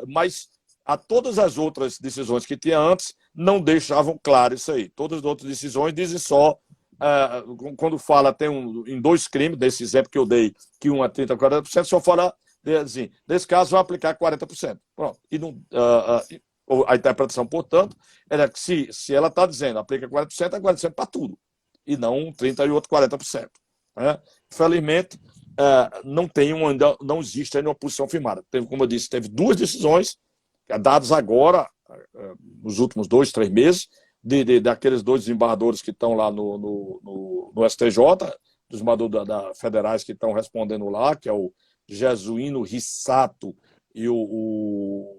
Mas todas as outras decisões que tinha antes não deixavam claro isso aí. Todas as outras decisões dizem só, quando fala em 2 crimes, desse exemplo que eu dei, que um é 30% a 40%, só fala assim, nesse caso vai aplicar 40%. Pronto. E não, a interpretação, portanto, era que se ela está dizendo aplica 40%, é 40% para tudo, e não 30% e outro 40%. Né? Infelizmente, não existe ainda uma posição firmada. Como eu disse, teve 2 decisões dadas agora, nos últimos 2, 3 meses, daqueles 2 desembargadores que estão lá no STJ, dos desembargadores federais que estão respondendo lá, que é o Jesuíno Rissato e o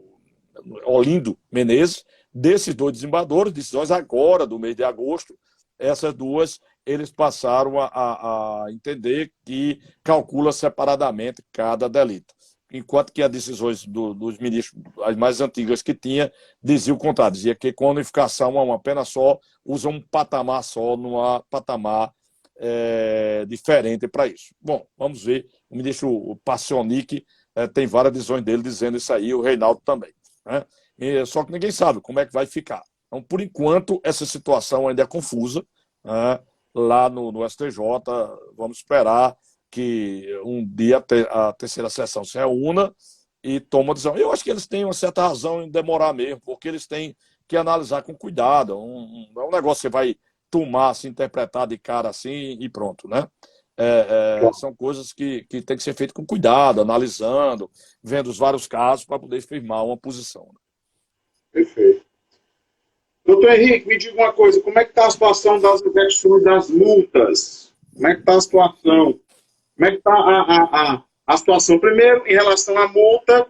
Olindo Menezes. Desses 2 desembargadores, decisões agora do mês de agosto, essas 2 eles passaram a entender que calcula separadamente cada delito, enquanto que as decisões dos ministros, as mais antigas que tinha, dizia o contrário, dizia que com a unificação a uma pena só, usa um patamar só, num patamar diferente para isso. Bom, vamos ver. O ministro Pacionic tem várias decisões dele dizendo isso aí, o Reinaldo também, né? Só que ninguém sabe como é que vai ficar. Então, por enquanto, essa situação ainda é confusa, né? Lá no STJ, vamos esperar que um dia a terceira sessão se reúna e toma a decisão. Eu acho que eles têm uma certa razão em demorar mesmo, porque eles têm que analisar com cuidado. É um negócio que você vai tomar, se interpretar de cara assim e pronto, né? São coisas que tem que ser feito com cuidado, analisando, vendo os vários casos para poder firmar uma posição. Perfeito. Doutor Henrique, me diga uma coisa, como é que está a situação das execuções das multas? Como é que está a situação? Como é que está a situação, primeiro, em relação à multa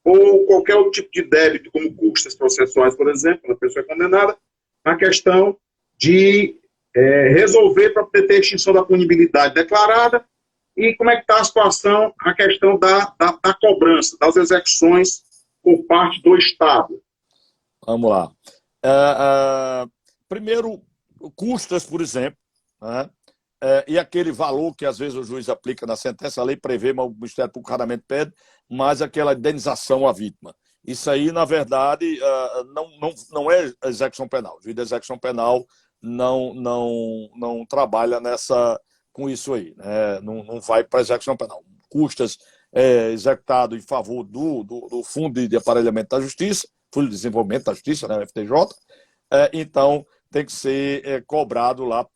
ou qualquer outro tipo de débito, como custas processuais, por exemplo, quando a pessoa é condenada, na questão de resolver para poder ter extinção da punibilidade declarada, e como é que está a situação, a questão da cobrança, das execuções por parte do Estado? Vamos lá. Primeiro, custas, por exemplo, né? E aquele valor que às vezes o juiz aplica na sentença, a lei prevê, mas o Ministério Público raramente pede, mas aquela indenização à vítima. Isso aí, na verdade, não é execução penal. O juiz de execução penal não trabalha com isso aí, né? Não vai para execução penal. Custas executado em favor do Fundo de Aparelhamento da Justiça, Fundo de Desenvolvimento da Justiça, né, FTJ, então tem que ser cobrado lá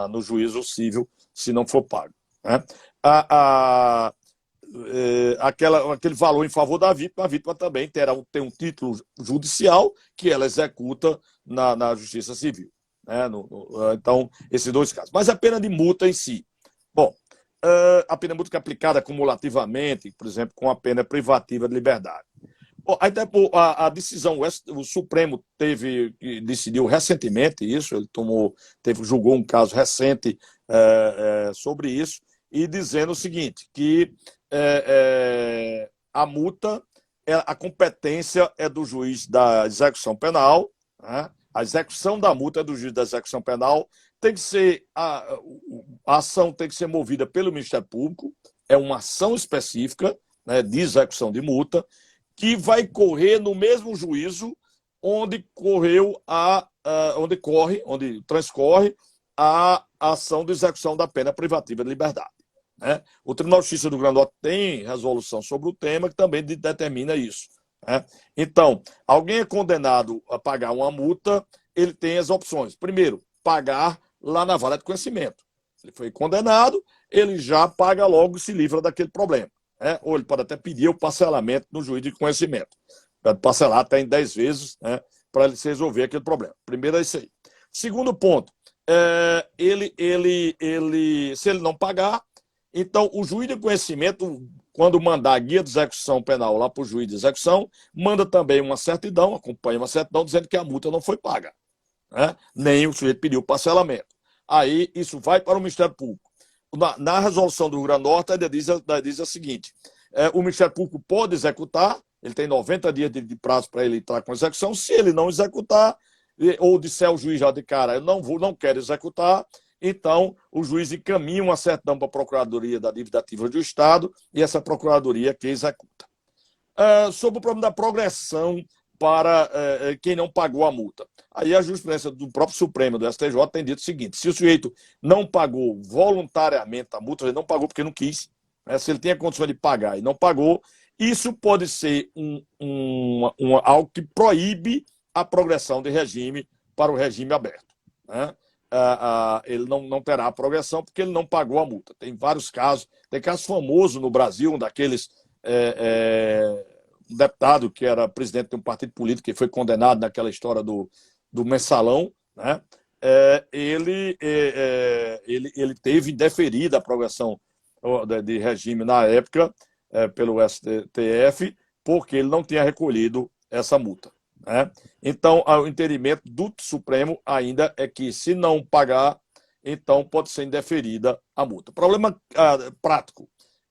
no juízo civil, se não for pago, né? Aquele valor em favor da vítima, a vítima também tem um título judicial que ela executa na Justiça Civil, né? Então, esses 2 casos. Mas a pena de multa em si. Bom, a pena de multa que é aplicada cumulativamente, por exemplo, com a pena privativa de liberdade. A decisão, o Supremo decidiu recentemente isso, ele julgou um caso recente sobre isso, e dizendo o seguinte, que a multa, a competência é do juiz da execução penal, né? A execução da multa é do juiz da execução penal, a ação tem que ser movida pelo Ministério Público, é uma ação específica, né, de execução de multa, que vai correr no mesmo juízo onde onde transcorre a ação de execução da pena privativa de liberdade, né? O Tribunal de Justiça do Rio Grande do Norte tem resolução sobre o tema que também determina isso, né? Então, alguém é condenado a pagar uma multa, ele tem as opções. Primeiro, pagar lá na vara de conhecimento. Ele foi condenado, ele já paga logo e se livra daquele problema, né? Ou ele pode até pedir o parcelamento no juiz de conhecimento. Pode parcelar até em 10 vezes, né, para ele se resolver aquele problema. Primeiro é isso aí. Segundo ponto, se ele não pagar, então o juiz de conhecimento, quando mandar a guia de execução penal lá para o juiz de execução, manda também uma certidão, acompanha uma certidão dizendo que a multa não foi paga, né? Nem o sujeito pediu parcelamento. Aí isso vai para o Ministério Público. Na resolução do Rio Grande do Norte, ainda diz a seguinte: o Ministério Público pode executar, ele tem 90 dias de prazo para ele entrar com execução. Se ele não executar, ou disser ao juiz já de cara, eu não quero executar, então o juiz encaminha uma certidão para a Procuradoria da Dívida Ativa do Estado e essa Procuradoria que executa. Sobre o problema da progressão para quem não pagou a multa. Aí a jurisprudência do próprio Supremo, do STJ, tem dito o seguinte: se o sujeito não pagou voluntariamente a multa, ele não pagou porque não quis, né? Se ele tem a condição de pagar e não pagou, isso pode ser algo que proíbe a progressão de regime para o regime aberto, né? Ele não terá a progressão porque ele não pagou a multa. Tem vários casos, tem casos famosos no Brasil, um daqueles... um deputado que era presidente de um partido político que foi condenado naquela história do mensalão, né? Ele teve indeferida a progressão de regime na época pelo STF, porque ele não tinha recolhido essa multa, né? Então, o entendimento do Supremo ainda é que, se não pagar, então pode ser indeferida a multa. O problema prático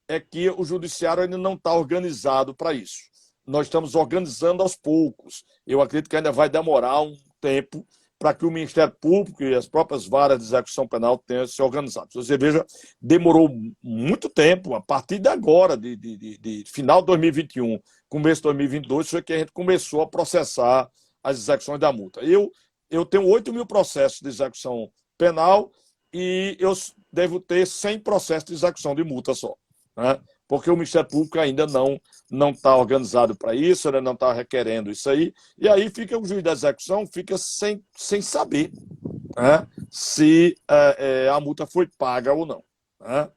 é que o judiciário ainda não está organizado para isso. Nós estamos organizando aos poucos. Eu acredito que ainda vai demorar um tempo para que o Ministério Público e as próprias varas de execução penal tenham se organizado. Você veja, demorou muito tempo, a partir de agora, de final de 2021, começo de 2022, foi que a gente começou a processar as execuções da multa. Eu tenho 8 mil processos de execução penal e eu devo ter 100 processos de execução de multa só, né? Porque o Ministério Público ainda não está organizado para isso, ele não está requerendo isso aí, e aí fica o juiz da execução fica sem saber, né, se a multa foi paga ou não, né?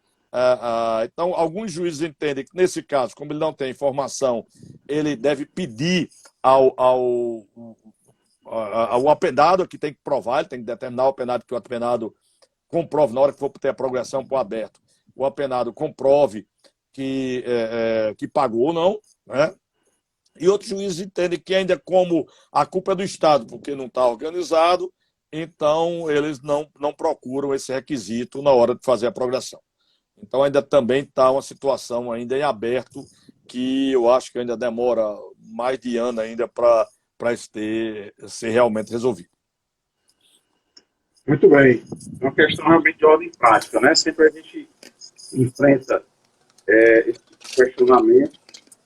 Então, alguns juízes entendem que, nesse caso, como ele não tem informação, ele deve pedir ao apenado, que tem que provar, ele tem que determinar ao apenado que o apenado comprove, na hora que for ter a progressão para o aberto, o apenado comprove que pagou ou não, né? E outros juízes entendem que ainda como a culpa é do Estado, porque não está organizado, então eles não procuram esse requisito na hora de fazer a progressão. Então ainda também está uma situação ainda em aberto, que eu acho que ainda demora mais de ano ainda para ser realmente resolvido. Muito bem. É uma questão realmente de ordem prática, né? Sempre a gente enfrenta esse questionamento.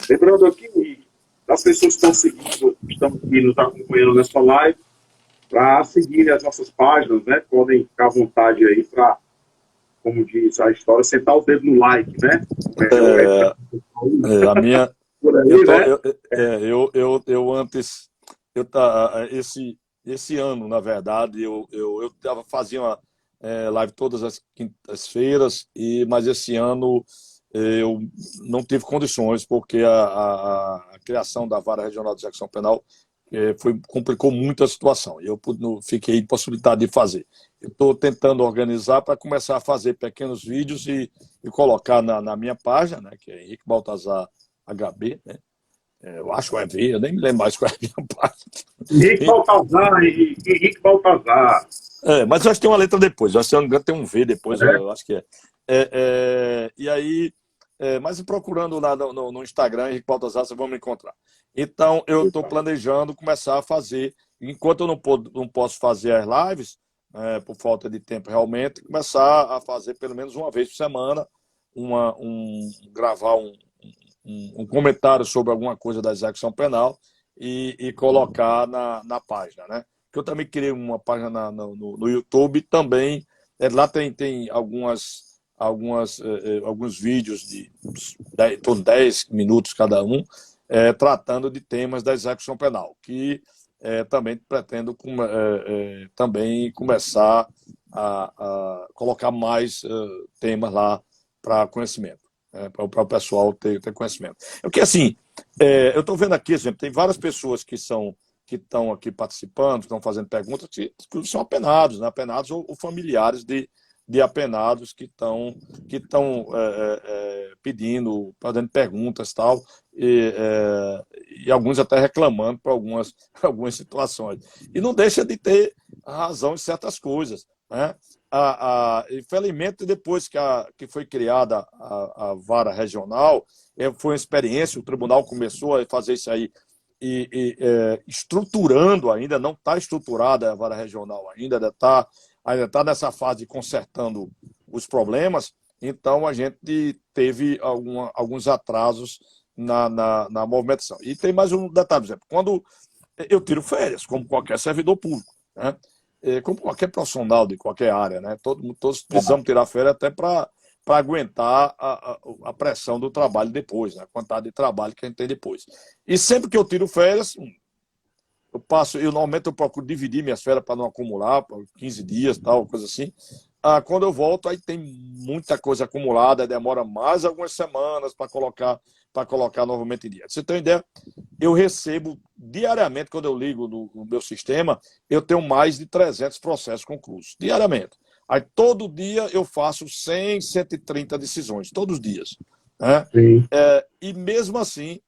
Lembrando aqui, as pessoas que estão aqui nos acompanhando nessa live, para seguirem as nossas páginas, né? Podem ficar à vontade aí para, como diz a história, sentar o dedo no like, né? A minha... Por aí, antes... Esse ano, na verdade, eu fazia uma live todas as quintas-feiras, mas esse ano eu não tive condições, porque a criação da Vara Regional de Execução Penal complicou muito a situação. Eu fiquei impossibilitado de fazer. Eu estou tentando organizar para começar a fazer pequenos vídeos e colocar na minha página, né, que é Henrique Baltazar HB, né? Eu acho que vai ver, eu nem me lembro mais qual é a minha página. Henrique Baltazar. Mas eu acho que tem uma letra depois, eu acho que, se não me engano, tem um V depois, eu acho que é. E aí, mas procurando lá no Instagram, Henrique Baltazar, vocês vão me encontrar. Então, eu estou planejando começar a fazer, enquanto eu não posso fazer as lives, por falta de tempo realmente, começar a fazer pelo menos uma vez por semana gravar um comentário sobre alguma coisa da execução penal e colocar na página, né? Que eu também criei uma página no YouTube também. Lá tem alguns vídeos de em torno de 10 minutos cada um, tratando de temas da execução penal, que também pretendo também começar a colocar mais temas lá para conhecimento, para o pessoal ter conhecimento. Porque, assim, eu estou vendo aqui, exemplo, tem várias pessoas que estão aqui participando, que estão fazendo perguntas, que são apenados, né? Apenados ou familiares de apenados que estão pedindo, fazendo perguntas e tal, e alguns até reclamando por algumas situações. E não deixa de ter razão em certas coisas, né? Infelizmente, depois que foi criada a vara regional, foi uma experiência, o tribunal começou a fazer isso aí, estruturando ainda, não está estruturada a vara regional ainda está nessa fase de consertando os problemas, então a gente teve alguns atrasos na movimentação. E tem mais um detalhe, por exemplo, quando eu tiro férias, como qualquer servidor público, né? Como qualquer profissional de qualquer área, né? Todos precisamos tirar férias até para aguentar a pressão do trabalho depois, né? A quantidade de trabalho que a gente tem depois. E sempre que eu tiro férias, normalmente eu procuro dividir minhas férias para não acumular, 15 dias, tal, coisa assim. Quando eu volto, aí tem muita coisa acumulada, demora mais algumas semanas para colocar novamente em dia. Você tem uma ideia? Eu recebo diariamente, quando eu ligo no meu sistema, eu tenho mais de 300 processos conclusos, diariamente. Aí todo dia eu faço 100, 130 decisões, todos os dias, né? E mesmo assim,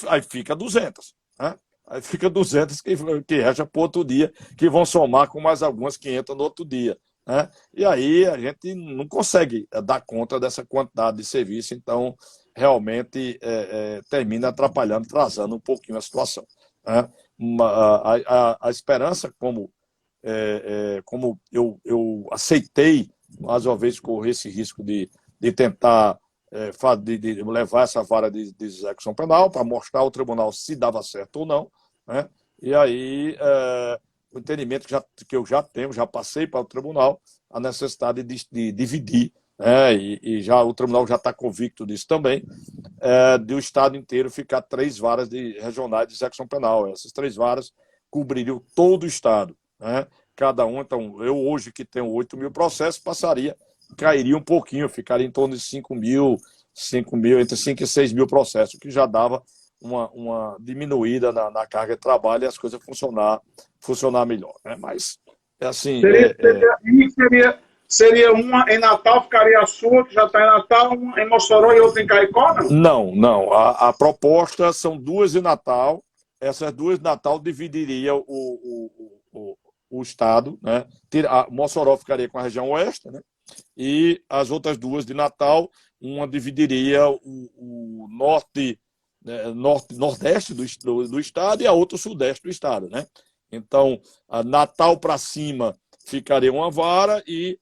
aí fica 200, né? Aí fica 200 que resta para outro dia, que vão somar com mais algumas que entram no outro dia, né? E aí a gente não consegue dar conta dessa quantidade de serviço, então realmente termina atrapalhando, atrasando um pouquinho a situação, né? A esperança, como eu aceitei, mais uma vez, correr esse risco de tentar de levar essa vara de execução penal para mostrar ao tribunal se dava certo ou não, né? E aí o entendimento que eu já tenho, já passei para o tribunal, a necessidade de dividir, né? E o tribunal já está convicto disso também, de o Estado inteiro ficar 3 varas regionais de execução penal. Essas 3 varas cobririam todo o Estado, né? Cada um, então, eu hoje que tenho 8 mil processos, cairia um pouquinho, ficaria em torno de 5 mil, entre 5 e 6 mil processos, que já dava uma diminuída na carga de trabalho e as coisas funcionar melhor, né? Mas, assim... Seria uma em Natal, ficaria a sua, que já está em Natal, uma em Mossoró e outra em Caicó, não? Não. A proposta são 2 em Natal. Essas 2 de Natal dividiria o Estado, né? Mossoró ficaria com a região oeste, né? E as outras 2 de Natal, uma dividiria o nordeste do Estado e a outra o sudeste do Estado, né? Então, a Natal para cima ficaria uma vara e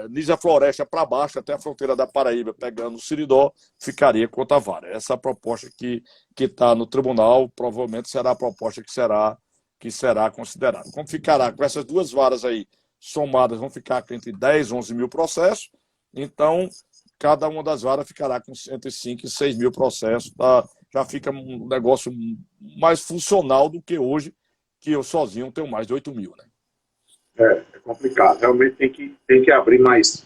Nísia Floresta para baixo, até a fronteira da Paraíba, pegando o Siridó, ficaria com outra vara. Essa é a proposta que está no tribunal, provavelmente será a proposta que será considerada. Como ficará com essas 2 varas aí somadas, vão ficar entre 10 e 11 mil processos, então cada uma das varas ficará com entre 5 e 6 mil processos, tá? Já fica um negócio mais funcional do que hoje, que eu sozinho tenho mais de 8 mil, né? É complicado. Realmente tem que abrir mais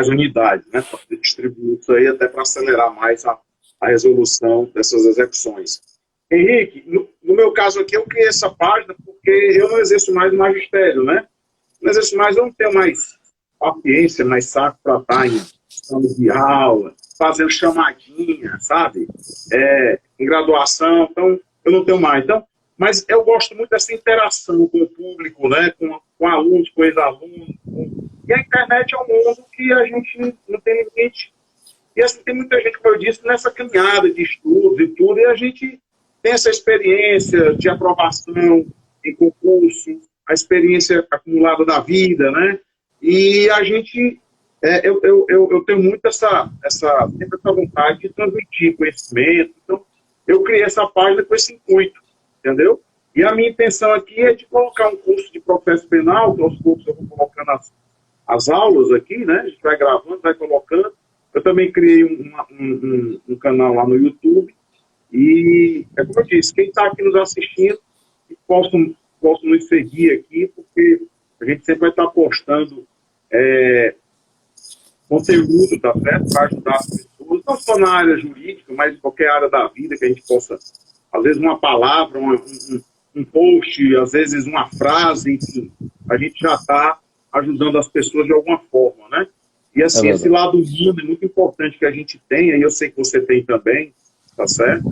unidades, né? Para distribuir isso aí, até para acelerar mais a resolução dessas execuções. Henrique, no meu caso aqui, eu criei essa página porque eu não exerço mais o magistério, né? Não exerço mais, eu não tenho mais paciência, mais saco para estar em salas de aula, fazendo chamadinha, sabe? Em graduação, então eu não tenho mais. Então, mas eu gosto muito dessa interação com o público, né? Com alunos, com ex-alunos. E a internet é um mundo que a gente não tem limite. E assim, tem muita gente, como eu disse, nessa caminhada de estudos e tudo, e a gente tem essa experiência de aprovação em concurso, a experiência acumulada da vida, né? E a gente eu tenho muito sempre essa vontade de transmitir conhecimento. Então, eu criei essa página com esse intuito, entendeu? E a minha intenção aqui é de colocar um curso de processo penal, que aos poucos eu vou colocando as aulas aqui, né? A gente vai gravando, vai colocando. Eu também criei um canal lá no YouTube. E, é como eu disse, quem está aqui nos assistindo, possam nos seguir aqui, porque a gente sempre vai estar postando conteúdo, tá certo? Para ajudar as pessoas, não só na área jurídica, mas em qualquer área da vida que a gente possa, às vezes uma palavra, um post, às vezes uma frase, enfim, a gente já está ajudando as pessoas de alguma forma, né? E assim, esse lado humano é muito importante que a gente tenha, e eu sei que você tem também, tá certo?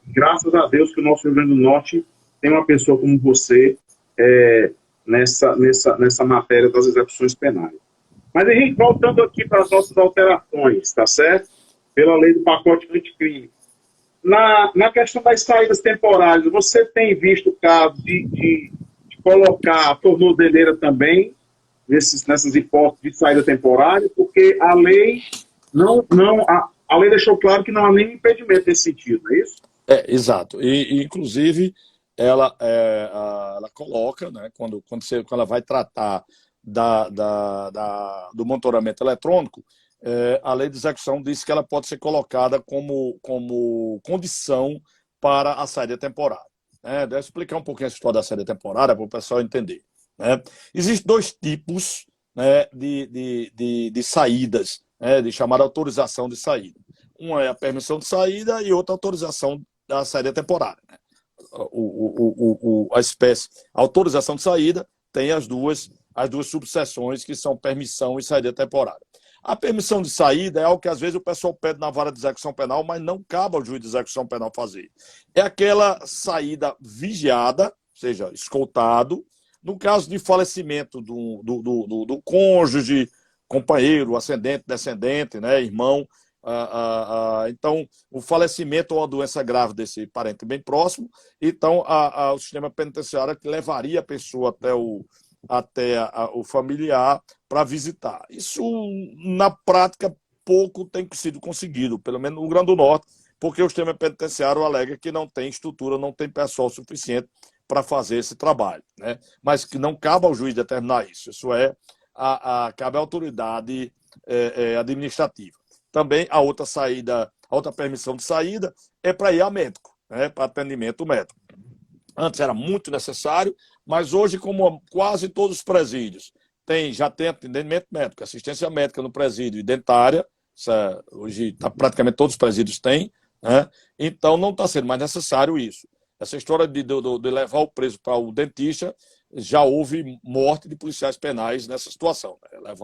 Graças a Deus que o nosso Rio Grande do Norte tem uma pessoa como você nessa matéria das execuções penais. Mas a gente, voltando aqui para as nossas alterações, tá certo? Pela lei do pacote anticrime. Na questão das saídas temporárias, você tem visto o caso de colocar a tornozeleira também nessas hipóteses de saída temporária, porque a lei a lei deixou claro que não há nenhum impedimento nesse sentido, não é isso? Exato. Inclusive, ela coloca, né, quando ela vai tratar do monitoramento eletrônico, a lei de execução diz que ela pode ser colocada como condição para a saída temporária. Deixa eu explicar um pouquinho a história da saída temporária para o pessoal entender. Né? Existem dois tipos, né, de saídas, né, de chamada autorização de saída. Uma é a permissão de saída e outra a autorização da saída temporária. Né? A espécie a autorização de saída tem as duas subseções, que são permissão e saída temporária. A permissão de saída é algo que às vezes o pessoal pede na vara de execução penal, mas não cabe ao juiz de execução penal fazer. É aquela saída vigiada, ou seja, escoltado, no caso de falecimento do cônjuge, companheiro, ascendente, descendente, né, irmão. Então, o falecimento ou a doença grave desse parente bem próximo, então o sistema penitenciário que levaria a pessoa até o familiar para visitar. Isso, na prática, pouco tem sido conseguido, pelo menos no Rio Grande do Norte, porque o sistema penitenciário alega que não tem estrutura, não tem pessoal suficiente para fazer esse trabalho, né? Mas que não cabe ao juiz determinar isso. Isso cabe à autoridade administrativa. Também a outra permissão de saída é para ir a médico, né? Para atendimento médico. Antes era muito necessário, mas hoje, como quase todos os presídios já tem atendimento médico, assistência médica no presídio e dentária, hoje praticamente todos os presídios têm, né? Então não está sendo mais necessário isso. Essa história de levar o preso para o dentista, já houve morte de policiais penais nessa situação, né?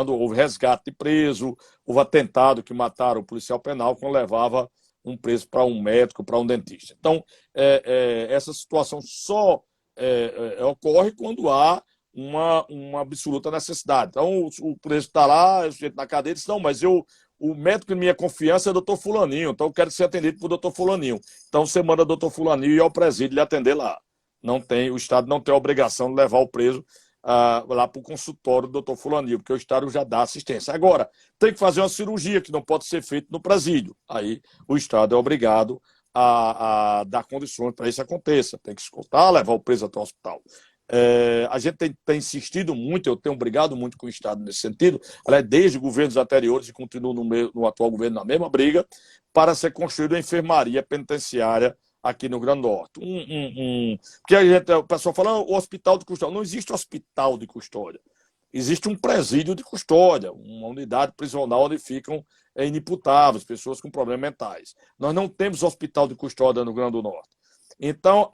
Houve resgate de preso, houve atentado que mataram o policial penal quando levava um preso para um médico, para um dentista. Então, essa situação só ocorre quando há uma absoluta necessidade. Então, o preso está lá, o sujeito na cadeia diz, não, mas o médico de minha confiança é o doutor Fulaninho, então eu quero ser atendido por doutor Fulaninho. Então, você manda o doutor Fulaninho ir ao presídio lhe atender lá. O Estado não tem a obrigação de levar o preso lá para o consultório do doutor Fulaninho, porque o Estado já dá assistência. Agora, tem que fazer uma cirurgia que não pode ser feita no presídio. Aí o Estado é obrigado a dar condições para isso aconteça. Tem que escutar, levar o preso até o hospital. A gente tem insistido muito, eu tenho brigado muito com o Estado nesse sentido, aliás, desde governos anteriores e continuo no atual governo na mesma briga, para ser construída uma enfermaria penitenciária aqui no Rio Grande do Norte. Porque o pessoal fala, o hospital de custódia. Não existe hospital de custódia. Existe um presídio de custódia, uma unidade prisional onde ficam inimputáveis, pessoas com problemas mentais. Nós não temos hospital de custódia no Rio Grande do Norte. Então,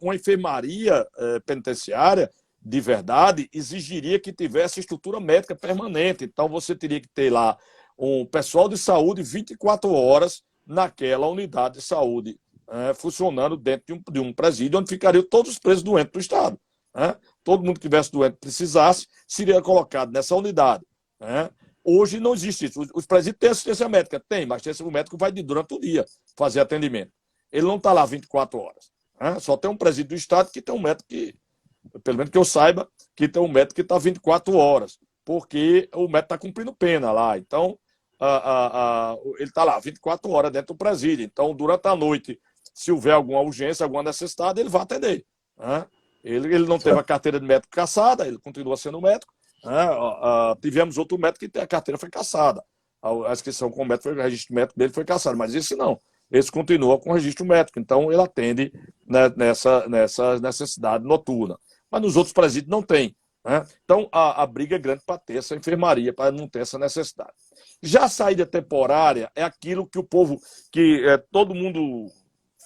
uma enfermaria penitenciária, de verdade, exigiria que tivesse estrutura médica permanente. Então, você teria que ter lá um pessoal de saúde 24 horas naquela unidade de saúde, funcionando dentro de um presídio, onde ficariam todos os presos doentes do Estado. Todo mundo que tivesse doente precisasse, seria colocado nessa unidade. Hoje não existe isso. Os presídios têm assistência médica? Tem, mas o médico vai durante o dia fazer atendimento. Ele não está lá 24 horas. Só tem um presídio do Estado que tem um médico que, pelo menos que eu saiba, que tem um médico que está 24 horas. porque o médico está cumprindo pena lá. Então, ele está lá 24 horas dentro do presídio. Então, durante a noite, se houver alguma urgência, alguma necessidade, ele vai atender. Né? Ele não teve a carteira de médico cassada, ele continua sendo médico. Né? Tivemos outro médico que a carteira foi cassada. A inscrição com o médico, o registro médico dele foi cassado, mas esse não. Esse continua com o registro médico. Então, ele atende, né, nessa necessidade noturna. Mas nos outros presídios não tem. Né? Então, a briga é grande para ter essa enfermaria, para não ter essa necessidade. Já a saída temporária é aquilo que o povo, todo mundo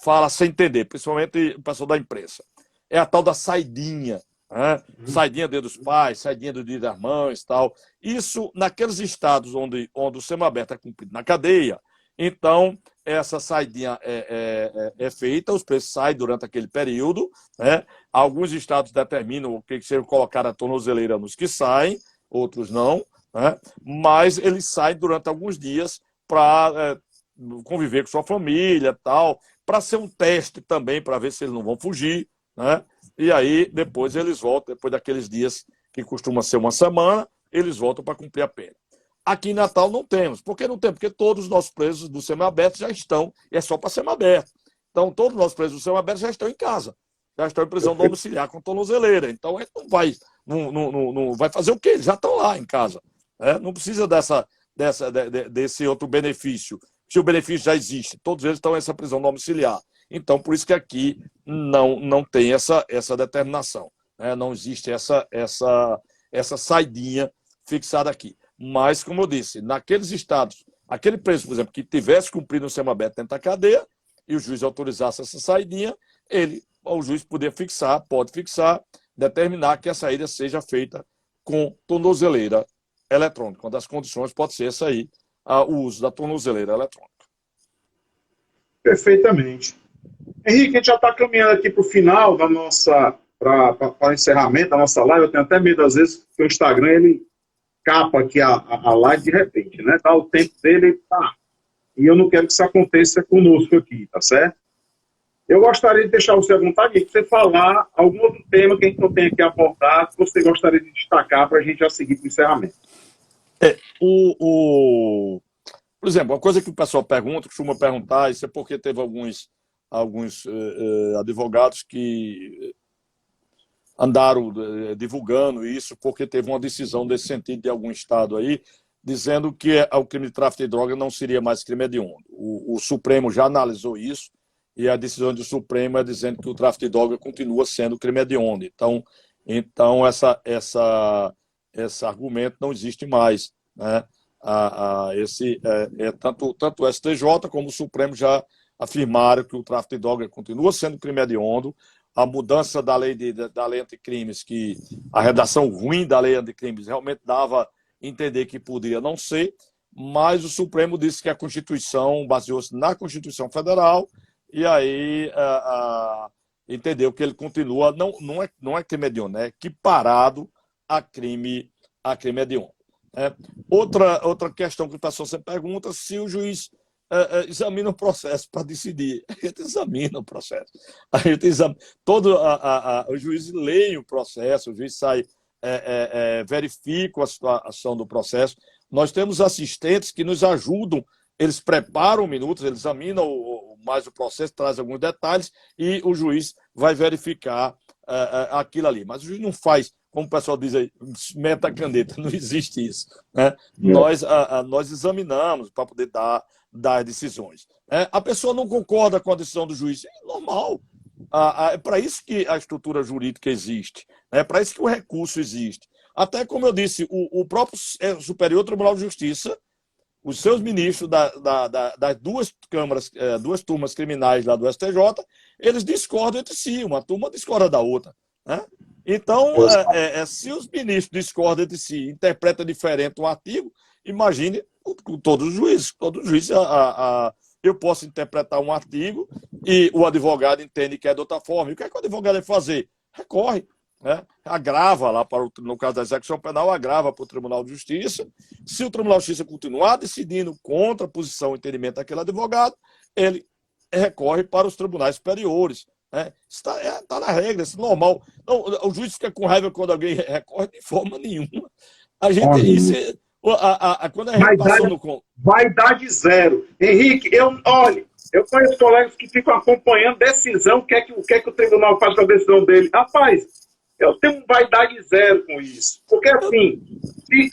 fala sem entender, principalmente o pessoal da imprensa. É a tal da saidinha. Né? Saidinha do dia dos pais, saidinha do dia das mães, tal. Isso naqueles estados onde o semiaberto é cumprido na cadeia, então essa saidinha é feita, os preços saem durante aquele período, né? Alguns estados determinam o que seja colocar a tornozeleira nos que saem, outros não, né? Mas eles saem durante alguns dias para conviver com sua família, tal, para ser um teste também, para ver se eles não vão fugir, né? E aí, depois eles voltam, depois daqueles dias que costuma ser uma semana, eles voltam para cumprir a pena. Aqui em Natal não temos. Por que não tem? Porque todos os nossos presos do semiaberto já estão, e é só para semiaberto. Então, todos os nossos presos do semiaberto já estão em casa, já estão em prisão domiciliar com tornozeleira. Então, a gente não vai fazer o quê? Eles já estão lá em casa. Né? Não precisa desse outro benefício. Se o benefício já existe, todos eles estão nessa prisão domiciliar. Então, por isso que aqui não tem essa determinação. Né? Não existe essa saidinha fixada aqui. Mas, como eu disse, naqueles estados, aquele preso, por exemplo, que tivesse cumprido o semiaberto dentro da cadeia e o juiz autorizasse essa saidinha, o juiz pode fixar, determinar que a saída seja feita com tornozeleira eletrônica. Uma das condições pode ser essa aí, o uso da tornozeleira eletrônica. Perfeitamente. Henrique, a gente já está caminhando aqui para o final da nossa, para o encerramento da nossa live. Eu tenho até medo, às vezes, que o Instagram, ele capa aqui a live de repente, né? Tá, o tempo dele tá. E eu não quero que isso aconteça conosco aqui, tá certo? Eu gostaria de deixar você à vontade para você falar algum outro tema que a gente não tem aqui abordado, que você gostaria de destacar para a gente já seguir para o encerramento. Por exemplo, uma coisa que o pessoal costuma perguntar, isso é porque teve alguns advogados que andaram divulgando isso, porque teve uma decisão desse sentido de algum estado aí, dizendo que o crime de tráfico de droga não seria mais crime hediondo. O Supremo já analisou isso, e a decisão do Supremo é dizendo que o tráfico de droga continua sendo crime hediondo. Então esse argumento não existe mais. Né? Tanto o STJ como o Supremo já afirmaram que o tráfico de droga continua sendo crime hediondo. A mudança da lei anticrimes, que a redação ruim da lei anticrimes realmente dava a entender que poderia não ser, mas o Supremo disse que a Constituição baseou-se na Constituição Federal e aí entendeu que ele continua, não é crime hediondo, é equiparado a crime hediondo. Outra questão que o pessoal sempre pergunta, se o juiz examina o processo para decidir. A gente examina o processo. A gente o juiz lê o processo, o juiz verifica a situação do processo. Nós temos assistentes que nos ajudam, eles preparam minutos, eles examinam mais o processo, traz alguns detalhes e o juiz vai verificar aquilo ali. Mas o juiz não faz, como o pessoal diz aí, meta a caneta, não existe isso. Né? Nós examinamos para poder dar decisões. A pessoa não concorda com a decisão do juiz, é normal. É para isso que a estrutura jurídica existe, é para isso que o recurso existe. Até como eu disse, o próprio Superior Tribunal de Justiça, os seus ministros das duas câmaras, duas turmas criminais lá do STJ, eles discordam entre si, uma turma discorda da outra. Né? Então, se os ministros discordam entre si, interpretam diferente um artigo, imagine todos os juízes. Eu posso interpretar um artigo e o advogado entende que é de outra forma. E o que é que o advogado vai fazer? Recorre. Né? Agrava lá, no caso da execução penal, agrava para o Tribunal de Justiça. Se o Tribunal de Justiça continuar decidindo contra a posição e entendimento daquele advogado, ele recorre para os tribunais superiores. Né? Está na regra, isso é normal. Não, o juiz fica com raiva quando alguém recorre de forma nenhuma. A gente, isso, quando a gente passou no... Vaidade zero. Henrique, olha, eu conheço colegas que ficam acompanhando decisão, o que é que o tribunal faz com a decisão dele. Rapaz, eu tenho vaidade zero com isso. Porque, assim,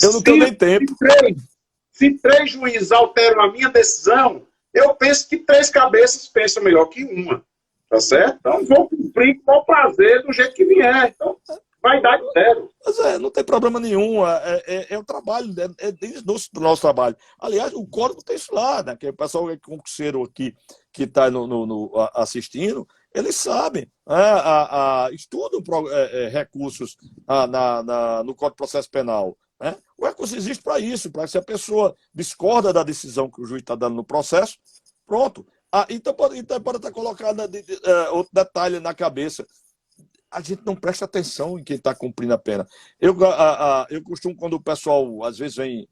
eu não tenho nem tempo. Se três juízes alteram a minha decisão, eu penso que três cabeças pensam melhor que uma. Tá certo? Então, vou cumprir com o prazer do jeito que vier. Então, vaidade zero. Mas não tem problema nenhum. É o trabalho, é do nosso trabalho. Aliás, o código tem isso lá, né? Que o pessoal concurseiro aqui que está assistindo, eles sabem. Estudam recursos no Código de Processo Penal. Né? O recurso existe para isso, para se a pessoa discorda da decisão que o juiz está dando no processo, pronto. Então pode estar colocado outro detalhe na cabeça. A gente não presta atenção em quem está cumprindo a pena. Eu costumo, quando o pessoal, às vezes, vem...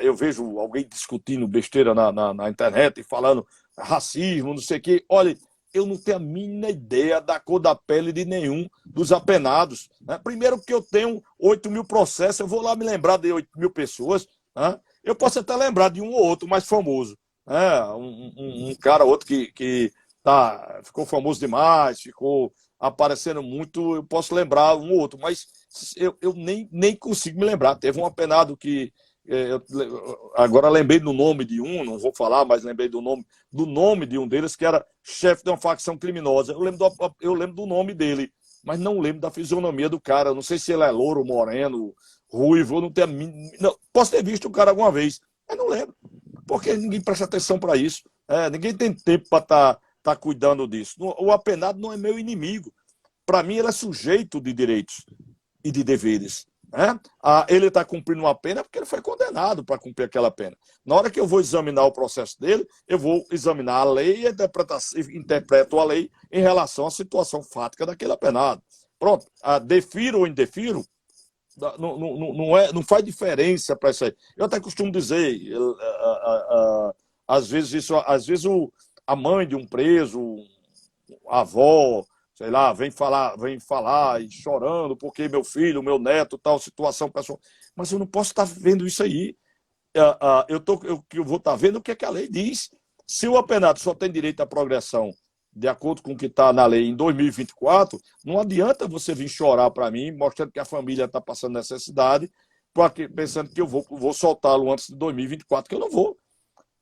eu vejo alguém discutindo besteira na internet e falando racismo, não sei o quê. Olha, eu não tenho a mínima ideia da cor da pele de nenhum dos apenados. Né? Primeiro que eu tenho 8 mil processos, eu vou lá me lembrar de 8 mil pessoas. Né? Eu posso até lembrar de um ou outro mais famoso. Um cara ou outro que ficou famoso demais, ficou aparecendo muito, eu posso lembrar um ou outro, mas eu nem consigo me lembrar. Teve um apenado que agora lembrei do nome de um, não vou falar, mas lembrei do nome de um deles, que era chefe de uma facção criminosa. Eu lembro do nome dele, mas não lembro da fisionomia do cara. Eu não sei se ele é louro, moreno, ruivo, eu não tenho não, posso ter visto o cara alguma vez, mas não lembro, porque ninguém presta atenção para isso. Ninguém tem tempo para estar cuidando disso. O apenado não é meu inimigo. Para mim, ele é sujeito de direitos e de deveres. Né? Ele está cumprindo uma pena porque ele foi condenado para cumprir aquela pena. Na hora que eu vou examinar o processo dele, eu vou examinar a lei e interpreto a lei em relação à situação fática daquele apenado. Pronto, defiro ou indefiro, não faz diferença para isso aí. Eu até costumo dizer, às vezes a mãe de um preso, a avó, sei lá, vem falar e chorando porque meu filho, meu neto, tal situação pessoal. Mas eu não posso estar vendo isso aí. Eu vou estar vendo o que a lei diz. Se o apenado só tem direito à progressão de acordo com o que está na lei em 2024, não adianta você vir chorar para mim, mostrando que a família está passando necessidade, pensando que eu vou soltá-lo antes de 2024, que eu não vou.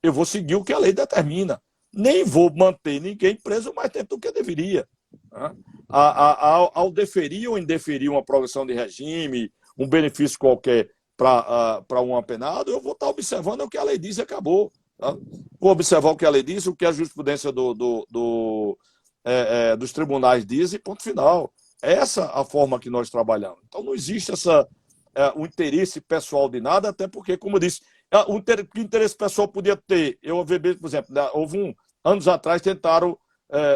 Eu vou seguir o que a lei determina. Nem vou manter ninguém preso mais tempo do que deveria. Ao deferir ou indeferir uma progressão de regime, um benefício qualquer para um apenado, eu vou estar observando o que a lei diz e acabou. Tá? Vou observar o que a lei diz, o que a jurisprudência dos tribunais diz e ponto final. Essa é a forma que nós trabalhamos. Então não existe o interesse pessoal de nada, até porque, como eu disse, o interesse pessoal podia ter. Eu vi, por exemplo, houve anos atrás tentaram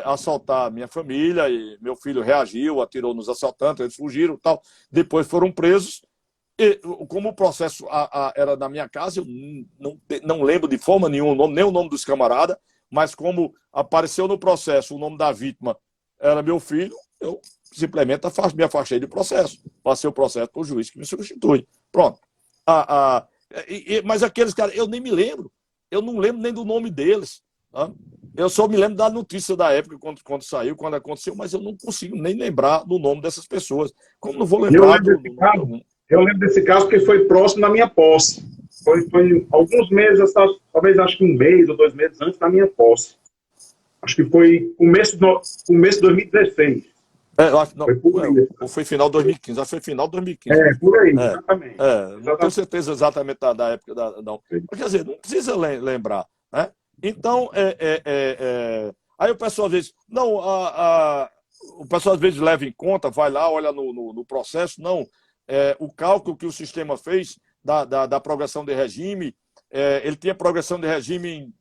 assaltar minha família e meu filho reagiu, atirou nos assaltantes, eles fugiram e tal. Depois foram presos. E, como o processo era na minha casa, eu não lembro de forma nenhuma nem o nome dos camaradas, mas como apareceu no processo o nome da vítima era meu filho, eu simplesmente me afastei do processo. Passei o processo para o juiz que me substitui. Pronto. Mas aqueles caras, eu nem me lembro. Eu não lembro nem do nome deles. Tá? Eu só me lembro da notícia da época, quando saiu, quando aconteceu, mas eu não consigo nem lembrar do nome dessas pessoas. Como não vou lembrar do nome? Eu lembro desse caso porque foi próximo da minha posse. Foi alguns meses, talvez acho que um mês ou 2 meses antes da minha posse. Acho que foi começo de 2016. Foi final de 2015. Acho que foi final de 2015. Por aí, exatamente. Não tenho certeza exatamente da época. Não. Mas, quer dizer, não precisa lembrar. Né? Então, aí o pessoal às vezes... Não, o pessoal às vezes leva em conta, vai lá, olha no processo, não... o cálculo que o sistema fez da progressão de regime, ele tinha progressão de regime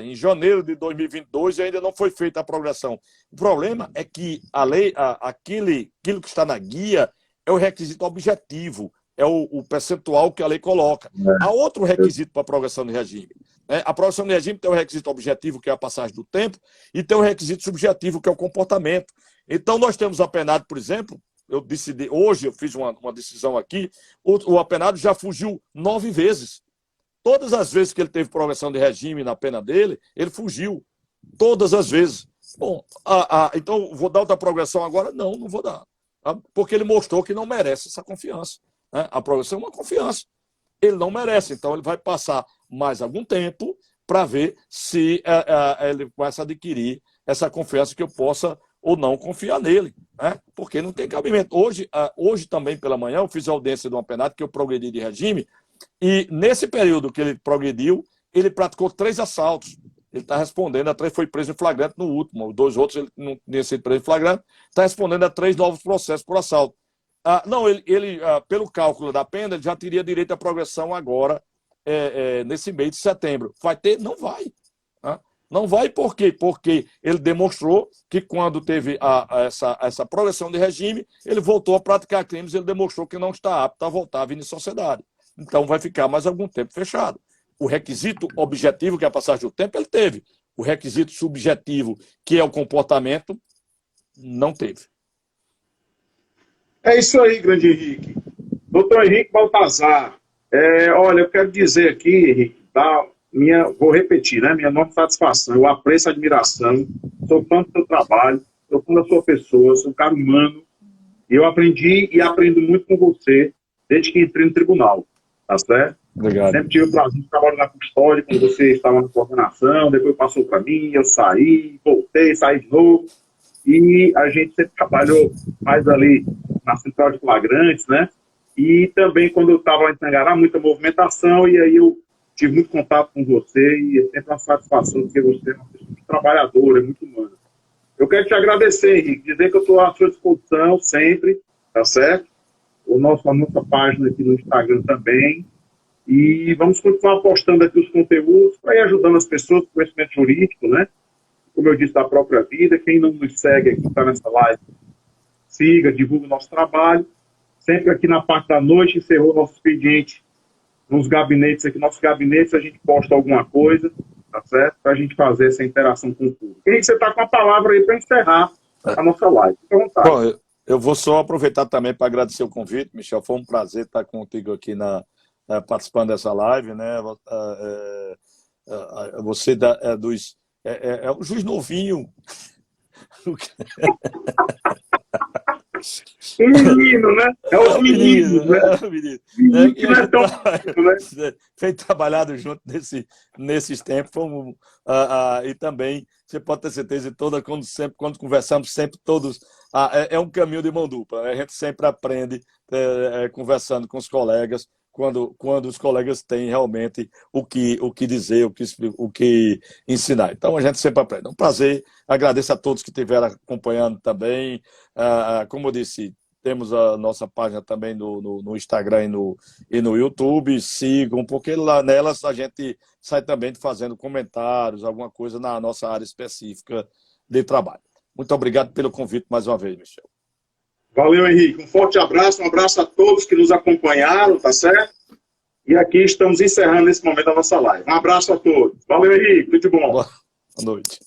em janeiro de 2022 e ainda não foi feita a progressão. O problema é que a lei, aquilo que está na guia é o requisito objetivo, é o percentual que a lei coloca. Há outro requisito para a progressão de regime. A progressão de regime tem o requisito objetivo, que é a passagem do tempo, e tem o requisito subjetivo, que é o comportamento. Então, nós temos apenado, por exemplo, eu decidi, hoje eu fiz uma decisão aqui, o apenado já fugiu 9 vezes. Todas as vezes que ele teve progressão de regime na pena dele, ele fugiu. Todas as vezes. Bom, então vou dar outra progressão agora? Não, não vou dar. Porque ele mostrou que não merece essa confiança. Né? A progressão é uma confiança. Ele não merece, então ele vai passar mais algum tempo para ver se ele vai se adquirir essa confiança que eu possa ou não confiar nele, né? Porque não tem cabimento. Hoje também pela manhã eu fiz a audiência de um apenado que eu progredi de regime e nesse período que ele progrediu, ele praticou 3 assaltos. Ele está respondendo a 3, foi preso em flagrante no último, os 2 outros ele não tinha sido preso em flagrante, está respondendo a 3 novos processos por assalto. Não, ele pelo cálculo da pena, ele já teria direito à progressão agora, nesse mês de setembro. Vai ter? Não vai. Né? Não vai por quê? Porque ele demonstrou que quando teve essa progressão de regime, ele voltou a praticar crimes, ele demonstrou que não está apto a voltar a vir em sociedade. Então vai ficar mais algum tempo fechado. O requisito objetivo, que é a passagem do tempo, ele teve. O requisito subjetivo, que é o comportamento, não teve. É isso aí, grande Henrique. Doutor Henrique Baltazar, olha, eu quero dizer aqui, Henrique, vou repetir, né? Minha enorme satisfação, eu apreço a admiração, sou fã do seu trabalho, sou fã da sua pessoa, sou um cara humano, e eu aprendi e aprendo muito com você desde que entrei no tribunal, tá certo? Obrigado. Sempre tive o prazer de trabalhar na custódia, quando você estava na coordenação, depois passou para mim, eu saí, voltei, saí de novo, e a gente sempre trabalhou mais ali na central de flagrantes, né? E também quando eu estava em Tangará, muita movimentação, e aí eu tive muito contato com você, e é sempre uma satisfação, porque você é uma pessoa muito trabalhadora, é muito humana. Eu quero te agradecer, Henrique, dizer que eu estou à sua disposição sempre, tá certo? A nossa página aqui no Instagram também, e vamos continuar postando aqui os conteúdos para ir ajudando as pessoas com conhecimento jurídico, né? Como eu disse, da própria vida. Quem não nos segue aqui, está nessa live, siga, divulgue o nosso trabalho. Sempre aqui na parte da noite, encerrou nosso expediente nos gabinetes aqui. Nossos gabinetes, a gente posta alguma coisa, tá certo? Para a gente fazer essa interação com o público. Henrique, você está com a palavra aí para encerrar a nossa live. Fique à vontade. Bom, eu vou só aproveitar também para agradecer o convite, Michel. Foi um prazer estar contigo aqui participando dessa live, né? Você é o juiz novinho. Um menino, né? É os meninos, né? Menino que não é tão menino, né? Feito trabalhado junto nesses tempos. E também, você pode ter certeza, quando conversamos, sempre todos... é um caminho de mão dupla. A gente sempre aprende conversando com os colegas, quando os colegas têm realmente o que dizer, o que ensinar. Então, a gente sempre aprende. É um prazer. Agradeço a todos que estiveram acompanhando também. Como eu disse, temos a nossa página também no Instagram e no YouTube. Sigam, porque lá nelas a gente sai também fazendo comentários, alguma coisa na nossa área específica de trabalho. Muito obrigado pelo convite mais uma vez, Michel. Valeu, Henrique. Um forte abraço, um abraço a todos que nos acompanharam, tá certo? E aqui estamos encerrando nesse momento a nossa live. Um abraço a todos. Valeu, Henrique. Tudo de bom. Boa noite.